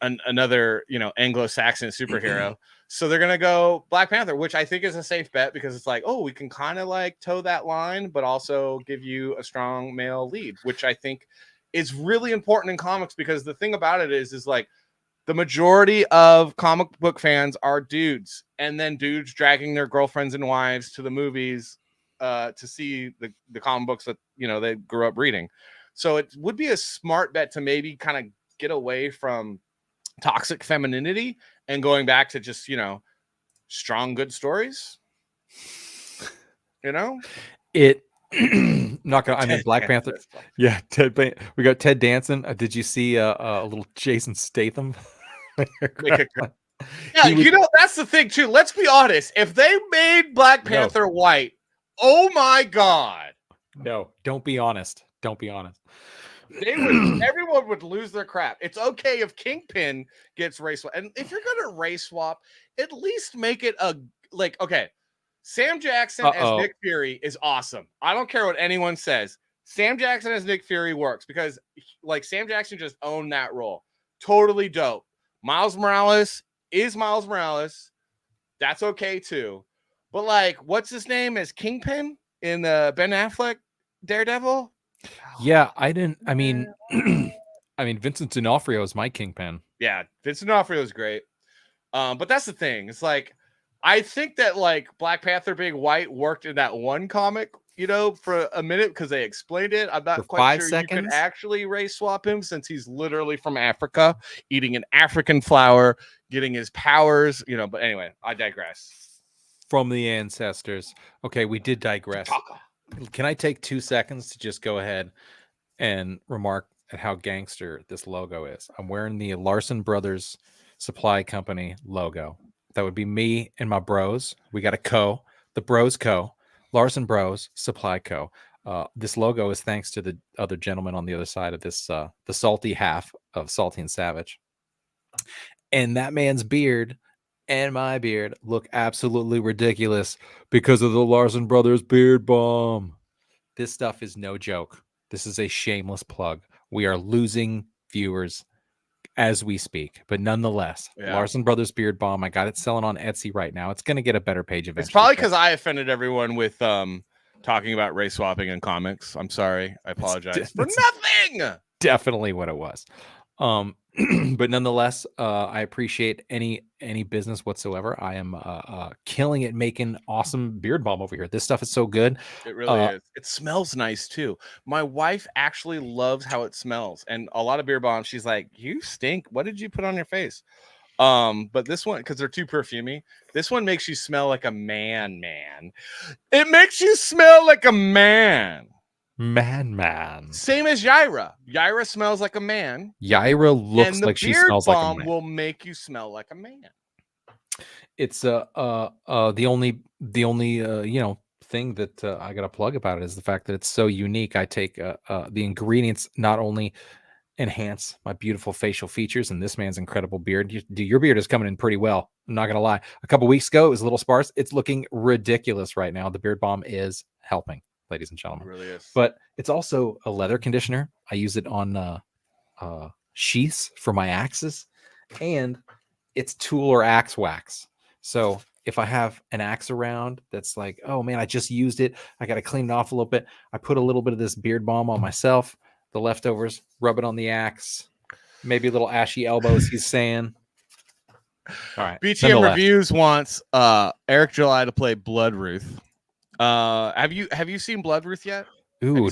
another, Anglo-Saxon superhero. So they're gonna go Black Panther, which I think is a safe bet because it's like, oh, we can kind of like toe that line, but also give you a strong male lead, which I think is really important in comics because the thing about it is like the majority of comic book fans are dudes, and then dudes dragging their girlfriends and wives to the movies to see the comic books that they grew up reading. So it would be a smart bet to maybe kind of get away from toxic femininity and going back to just strong good stories. It not gonna. I mean, Black Panther. Yeah, we got Ted Danson. Did you see a little Jason Statham? Yeah, that's the thing too. Let's be honest. If they made Black Panther white, oh my god. No, don't be honest. Don't be honest. Everyone would lose their crap. It's okay if Kingpin gets race swap. And if you're gonna race swap, at least make it okay. Sam Jackson as Nick Fury is awesome. I don't care what anyone says. Sam Jackson as Nick Fury works because Sam Jackson just owned that role. Totally dope. Miles Morales is Miles Morales. That's okay too. But what's his name as Kingpin in the Ben Affleck Daredevil? Yeah, I mean, Vincent D'Onofrio is my Kingpin. Yeah, Vincent D'Onofrio is great. But that's the thing. It's I think that Black Panther being white worked in that one comic, for a minute because they explained it. I'm not quite sure you can actually race swap him since he's literally from Africa, eating an African flower, getting his powers, But anyway, I digress. From the ancestors. Okay, we did digress. Can I take 2 seconds to just go ahead and remark at how gangster this logo is? I'm wearing the Larson Brothers Supply Company logo. That would be me and my bros. We got a co, the Bros Co, Larson Bros Supply Co. This logo is thanks to the other gentleman on the other side of this, the salty half of Salty and Savage. And that man's beard and my beard look absolutely ridiculous because of the Larson Brothers beard balm. This stuff is no joke. This is a shameless plug. We are losing viewers as we speak, but nonetheless, Larson Brothers beard balm. I got it selling on Etsy right now. It's going to get a better page eventually. It's probably because I offended everyone with talking about race swapping in comics. I'm sorry. I apologize for nothing. Definitely what it was. But nonetheless, I appreciate any business whatsoever. I am killing it making awesome beard balm over here. This stuff is so good. It really is. It smells nice too. My wife actually loves how it smells, and a lot of beard balm. She's like, "You stink. What did you put on your face?" But this one, because they're too perfumey, this one makes you smell like a man. It makes you smell like a man. Man. Same as Yaira. Yaira smells like a man. Yaira looks like she smells like a man. And the beard balm will make you smell like a man. It's the only thing that I got to plug about it is the fact that it's so unique. I take the ingredients not only enhance my beautiful facial features and this man's incredible beard. Your beard is coming in pretty well. I'm not gonna lie. A couple weeks ago, it was a little sparse. It's looking ridiculous right now. The beard balm is helping, ladies and gentlemen. It really is. But it's also a leather conditioner. I use it on sheaths for my axes, and it's tool or axe wax. So if I have an axe around that's like, oh man, I just used it, I got to clean it off a little bit. I put a little bit of this beard balm on myself, the leftovers, rub it on the axe, maybe a little ashy elbows, he's saying. All right. BTM Reviews wants Eric July to play Blood Ruth. Have you seen Blood Ruth yet? Ooh,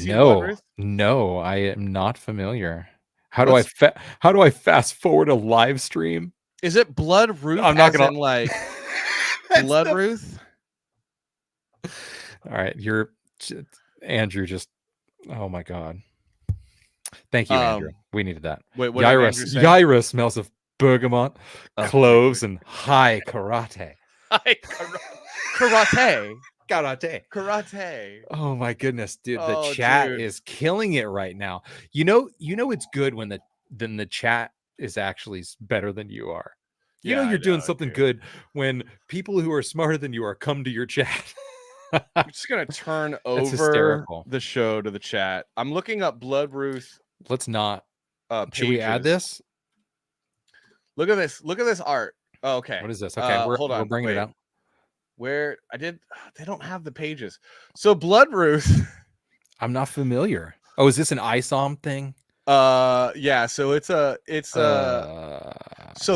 no, I am not familiar. How do I fast forward a live stream? Is it Blood Ruth? I'm not gonna like Blood Ruth. All right, Andrew. Just oh my god. Thank you, Andrew. We needed that. Wait, what Yaira smells of bergamot, cloves, and high karate. Karate. Oh my goodness, dude! The chat is killing it right now. You know, it's good when the chat is actually better than you are. You know, you're doing something good when people who are smarter than you are come to your chat. I'm just gonna turn over hysterical. the show to the chat. I'm looking up Blood Ruth Let's not. pages. Should we add this? Look at this. Look at this art. Oh, okay. What is this? Okay, Hold we're on. bringing it Wait. out. Where I did? They don't have the pages. So Blood Ruth. I'm not familiar. Oh, is this an ISOM thing? Yeah. So it's so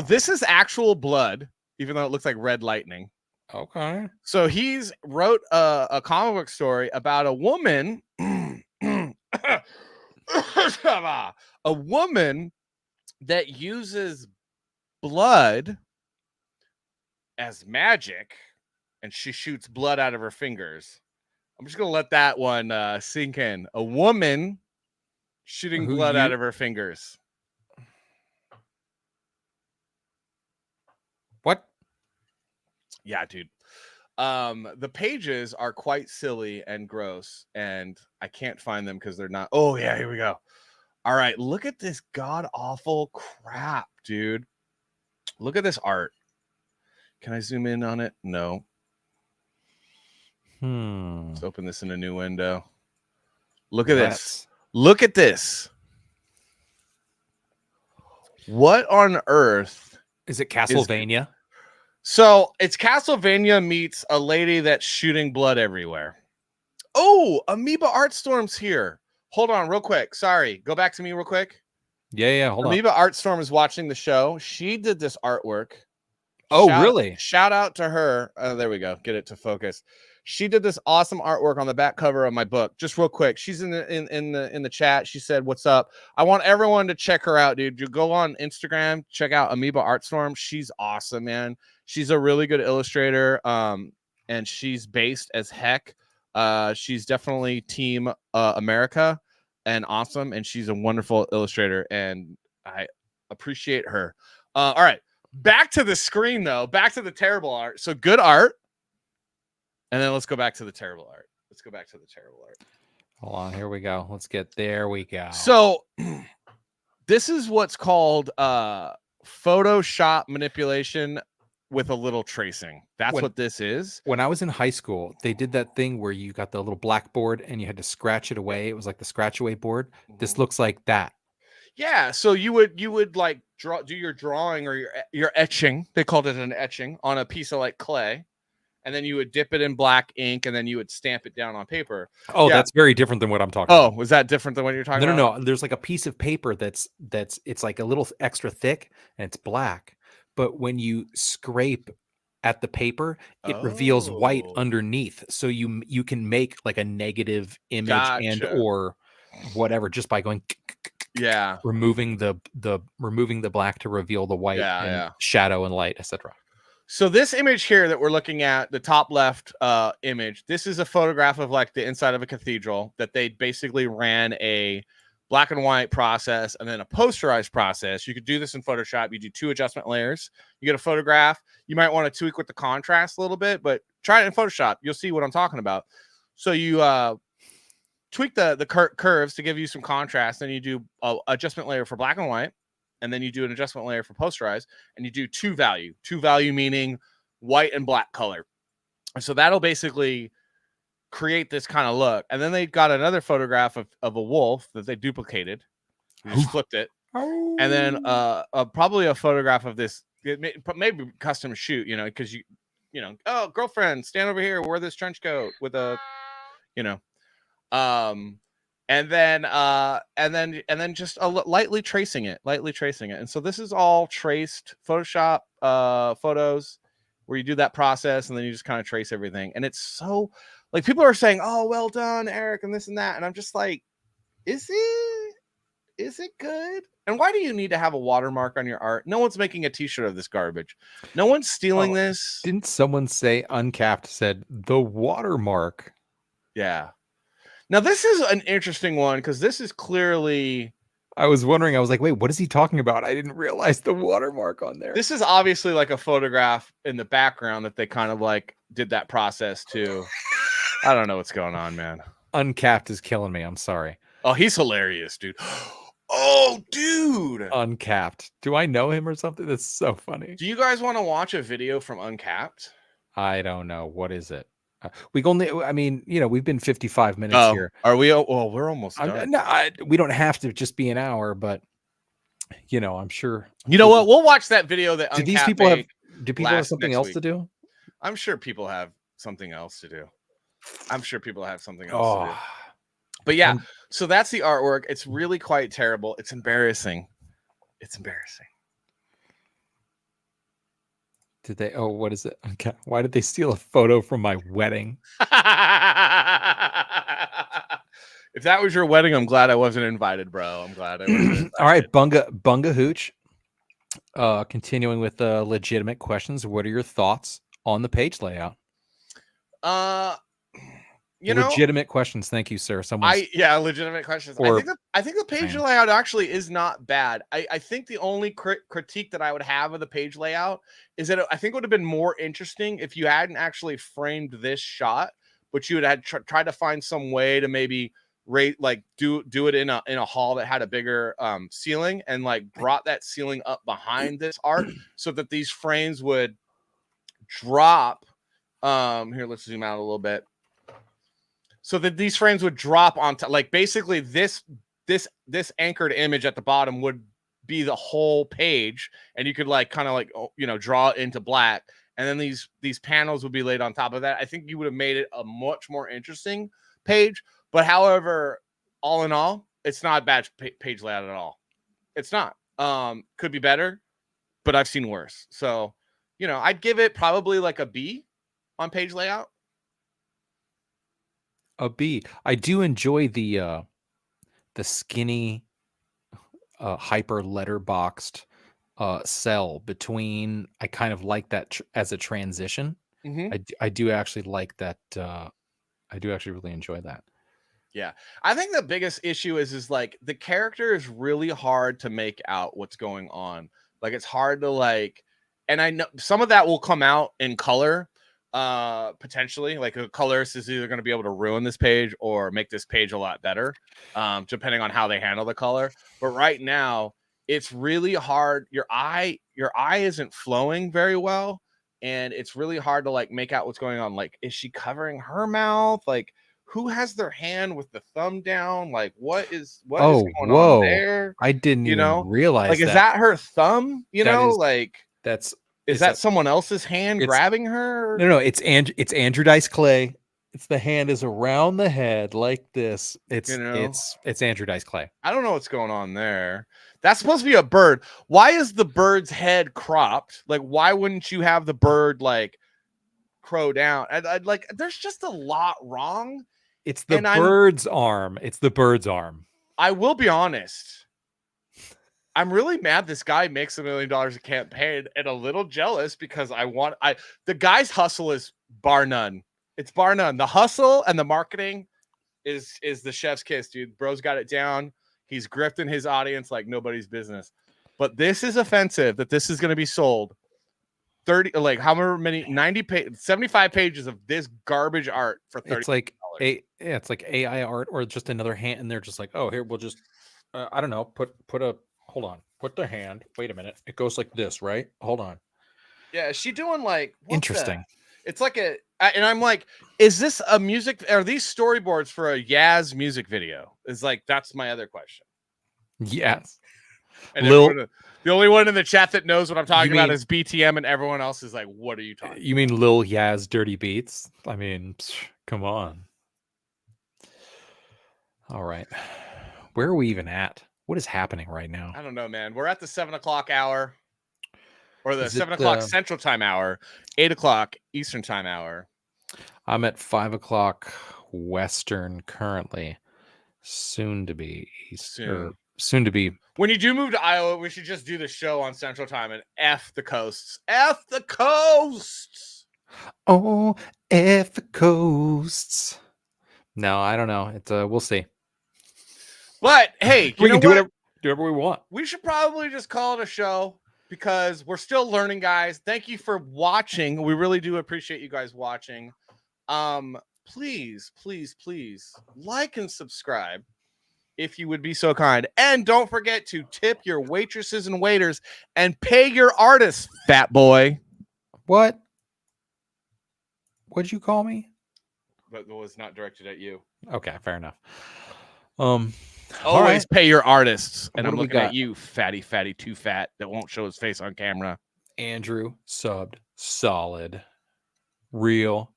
this is actual blood, even though it looks like red lightning. Okay. So he's wrote a comic book story about a woman, a woman that uses blood as magic, and she shoots blood out of her fingers. I'm just gonna let that one sink in. A woman shooting blood out of her fingers. What? Yeah, dude. The pages are quite silly and gross, and I can't find them because they're not. Oh, yeah, here we go. All right, look at this god awful crap, dude. Look at this art. Can I zoom in on it? No. Let's open this in a new window. Look at this. Look at this. What on earth is it? Castlevania? So it's Castlevania meets a lady that's shooting blood everywhere. Oh, Amoeba Artstorm's here. Hold on real quick. Sorry. Go back to me real quick. Yeah. Hold on. Amoeba Artstorm is watching the show. She did this artwork. Oh, really? Shout out to her. There we go. Get it to focus. She did this awesome artwork on the back cover of my book. Just real quick. She's in the chat. She said, "What's up?" I want everyone to check her out, dude. You go on Instagram, check out Amoeba Artstorm. She's awesome, man. She's a really good illustrator. And she's based as heck. She's definitely Team America and awesome. And she's a wonderful illustrator. And I appreciate her. All right. Back to the screen, though. Back to the terrible art. So good art. And then let's go back to the terrible art. Let's go back to the terrible art. Hold on. Here we go. Let's get there. We go. So this is what's called Photoshop manipulation with a little tracing. That's what this is. When I was in high school, they did that thing where you got the little blackboard and you had to scratch it away. It was like the scratch away board. This looks like that. Yeah, so you would like do your drawing or your etching. They called it an etching on a piece of like clay, and then you would dip it in black ink, and then you would stamp it down on paper. Oh, yeah. That's very different than what I'm talking about. Oh, was that different than what you're talking about? No. There's like a piece of paper that's it's like a little extra thick and it's black, but when you scrape at the paper, it reveals white underneath, so you can make like a negative image and or whatever just by going. Yeah, removing the black to reveal the white and shadow and light, etc. So this image here that we're looking at, the top left image, this is a photograph of like the inside of a cathedral that they basically ran a black and white process and then a posterized process. You could do this in Photoshop. You do 2 adjustment layers. You get a photograph. You might want to tweak with the contrast a little bit, but try it in Photoshop. You'll see what I'm talking about. So you tweak the curves to give you some contrast. Then you do an adjustment layer for black and white. And then you do an adjustment layer for posterize. And you do 2 value. 2 value meaning white and black color. And so that'll basically create this kind of look. And then they got another photograph of a wolf that they duplicated. You just flipped it. And then probably a photograph of this. Maybe custom shoot, because oh, girlfriend, stand over here, wear this trench coat with a, and then just lightly tracing it. And so this is all traced Photoshop photos where you do that process and then you just kind of trace everything. And it's so like people are saying, "Oh, well done, Eric," and this and that. And I'm just like, is it good? And why do you need to have a watermark on your art? No one's making a t-shirt of this garbage. No one's stealing this. Didn't someone say Uncapped said the watermark? Yeah. Now this is an interesting one because this is clearly. I was wondering. I was like, wait, what is he talking about? I didn't realize the watermark on there. This is obviously like a photograph in the background that they kind of like did that process too. I don't know what's going on, man. Uncapped is killing me. I'm sorry. Oh, he's hilarious, dude. Oh, dude. Uncapped. Do I know him or something? That's so funny. Do you guys want to watch a video from Uncapped? I don't know. What is it? We only, I mean, we've been 55 minutes Oh, here. are we? Well, we're almost done. We don't have to just be an hour, but I'm sure. You know what? We'll watch that video that Do these Uncat people have? made Do people have something next else week. to do? I'm sure people have something else to do. Oh, But yeah, so that's the artwork. It's really quite terrible. It's embarrassing. did they? Oh, what is it? Okay. Why did they steal a photo from my wedding? If that was your wedding, I'm glad I wasn't invited, bro. I'm glad I wasn't invited. All right, Bunga Hooch. Continuing with legitimate questions. What are your thoughts on the page layout? Legitimate questions. Thank you, sir. Legitimate questions. I think the page layout actually is not bad. I think the only critique that I would have of the page layout is that I think it would have been more interesting if you hadn't actually framed this shot, but you had tried to find some way to maybe do it in a hall that had a bigger ceiling, and like brought that ceiling up behind this art so that these frames would drop. Here, let's zoom out a little bit. So that these frames would drop onto, like, basically this anchored image at the bottom would be the whole page, and you could draw it into black, and then these panels would be laid on top of that. I think you would have made it a much more interesting page. But however, all in all, it's not a bad page layout at all. It's not. Could be better, but I've seen worse. So, I'd give it probably like a B on page layout. A B. I do enjoy the skinny, hyper letterboxed cell between. I kind of like that as a transition. Mm-hmm. I do actually like that. I do actually really enjoy that. Yeah, I think the biggest issue is like the character is really hard to make out what's going on. Like, it's hard to and I know some of that will come out in color. Potentially, like, a colorist is either going to be able to ruin this page or make this page a lot better, depending on how they handle the color. But right now, it's really hard. Your eye isn't flowing very well, and it's really hard to make out what's going on. Like, is she covering her mouth? Like, who has their hand with the thumb down? Like, what is going on there? I didn't even realize. Like, is that her thumb? Is that someone else's hand grabbing her? No, it's Andrew Dice Clay. It's the hand is around the head like this. It's Andrew Dice Clay. I don't know what's going on there. That's supposed to be a bird. Why is the bird's head cropped? Like, why wouldn't you have the bird crow down? There's just a lot wrong. It's the bird's arm. It's the bird's arm. I will be honest. I'm really mad this guy makes $1 million a campaign, and a little jealous because the guy's hustle is bar none. It's bar none. The hustle and the marketing is the chef's kiss, dude. Bro's got it down. He's grifting his audience like nobody's business. But this is offensive that this is going to be sold 30, however many, 75 pages of this garbage art for $30. It's like AI art, or just another hand, and they're just like, oh, here, we'll just I don't know, put hold on, put the hand, wait a minute, it goes like this, right? Hold on. Yeah, is she doing interesting? It's like and I'm like, is this a music? Are these storyboards for a Yaz music video? That's my other question. Yes. And the only one in the chat that knows what I'm talking about is BTM, and everyone else is like, what are you talking about? You mean Lil Yaz Dirty Beats? I mean, come on. All right. Where are we even at? What is happening right now? I don't know, man. We're at the 7 o'clock hour, or the 7 o'clock Central Time hour, 8 o'clock Eastern Time hour. I'm at 5 o'clock Western currently. Soon to be Eastern. Soon to be. When you do move to Iowa, we should just do the show on Central Time and F the coasts. F the coasts. Oh, F the coasts. No, I don't know. It's we'll see. But hey, we can do whatever we want. We should probably just call it a show because we're still learning, guys. Thank you for watching. We really do appreciate you guys watching. Please like and subscribe if you would be so kind. And don't forget to tip your waitresses and waiters and pay your artists, fat boy. What? What'd you call me? but was not directed at you. Okay, fair enough. Always pay your artists. And What I'm do we looking at got? you, fatty, too fat, that won't show his face on camera. Andrew subbed, solid, real,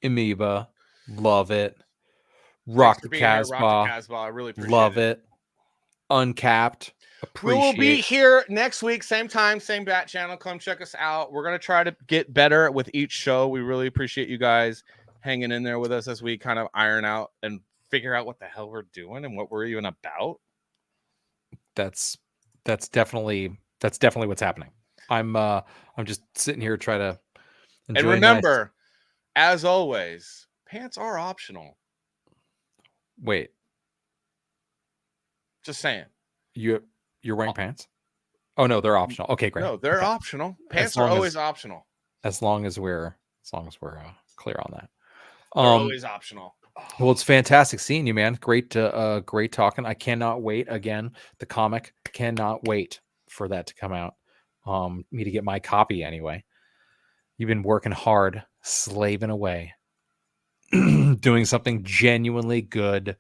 amoeba, love it. Rock the Casbah, I really appreciate love it. Uncapped, We appreciate. will be here next week, same time, same bat channel. Come check us out. We're going to try to get better with each show. We really appreciate you guys hanging in there with us as we kind of iron out and figure out what the hell we're doing and what we're even about. That's definitely what's happening. I'm just sitting here trying to enjoy. And remember, as always, pants are optional. Wait, just saying. You're wearing pants? Oh no, they're optional. Okay, great. No, they're optional. Pants are always optional. As long as we're clear on that. They're always optional. Well, it's fantastic seeing you, man. Great talking. I cannot wait. Again, the comic, cannot wait for that to come out. Me to get my copy anyway. You've been working hard, slaving away, doing something genuinely good,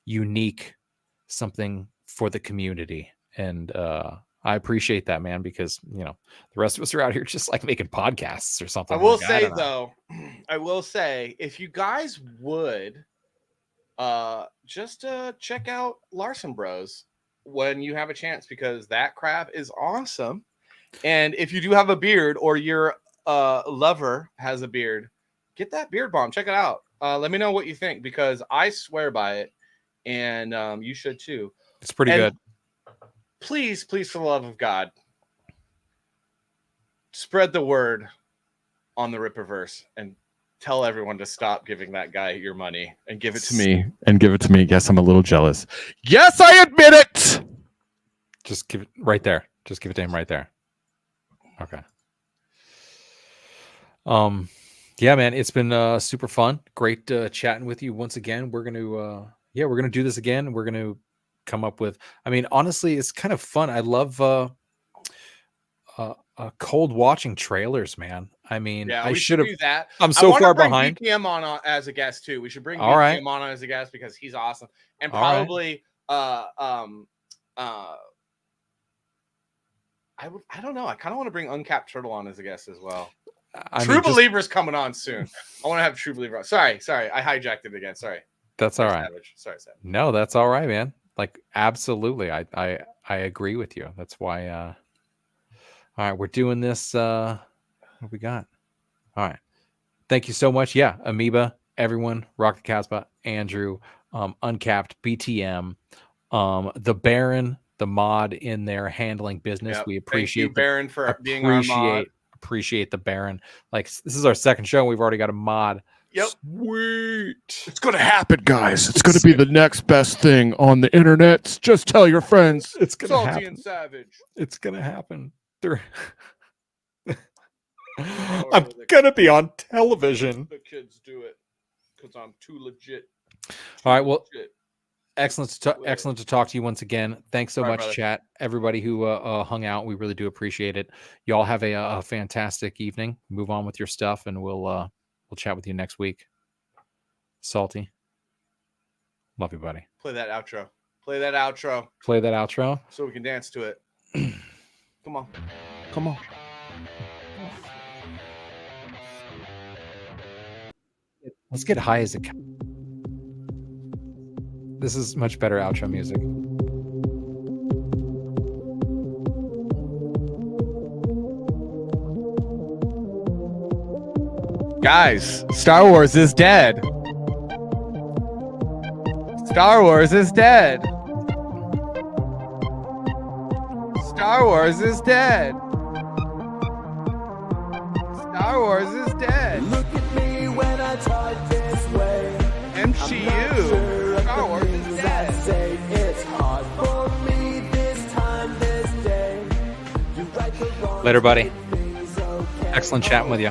unique, something for the community. And I appreciate that, man, because the rest of us are out here just like making podcasts or something. I will say though, if you guys would just check out Larson Bros when you have a chance, because that crap is awesome. And if you do have a beard, or your lover has a beard, get that beard balm. Check it out. Let me know what you think, because I swear by it, and you should too. It's pretty good. Please, for the love of God, spread the word on the Ripperverse and tell everyone to stop giving that guy your money and give it to me. Yes, I'm a little jealous. Yes, I admit it. Just give it right there. Just give it to him right there. Okay. Yeah, man, it's been super fun. Great chatting with you once again. We're gonna do this again. We're gonna come up with, honestly, it's kind of fun. I love cold watching trailers, man. I should have do that. I'm so far behind. BPM on as a guest too. We should bring All right. BPM on as a guest because he's awesome. And All probably I don't know. I kind of want to bring Uncapped Turtle on as a guest as well. True Believer's coming on soon. I want to have True Believer on. Sorry. I hijacked it again. Sorry. That's all right. Sorry. No, that's all right, man. Like, absolutely. I agree with you. That's why all right, we're doing this. What we got? All right. Thank you so much. Yeah, Amoeba, everyone, Rock the Casbah, Andrew, Uncapped, BTM, the Baron, the mod in there handling business. Yep. We appreciate Thank you, Baron, for being our mod. Appreciate the Baron. Like, this is our second show. We've already got a mod. Yep. Sweet. It's going to happen, guys. It's going to be the next best thing on the internet. Just tell your friends. It's going to happen. Salty and savage. It's going to happen. I'm going to be on television. The kids do it because I'm too legit. All right. Well, excellent to talk to you once again. Thanks so much, brother. Chat. Everybody who hung out, we really do appreciate it. Y'all have a fantastic evening. Move on with your stuff, and we'll chat with you next week. Salty. Love you, buddy. Play that outro. Play that outro. So we can dance to it. Come on. Let's get high as a cat. This is much better outro music. Guys, Star Wars is dead. Star Wars is dead. Star Wars is dead. Star Wars is dead. Look at me when I talk this way. MCU. Star Wars is dead. It's hard for me this time, this day. Later, buddy. Excellent chatting with you.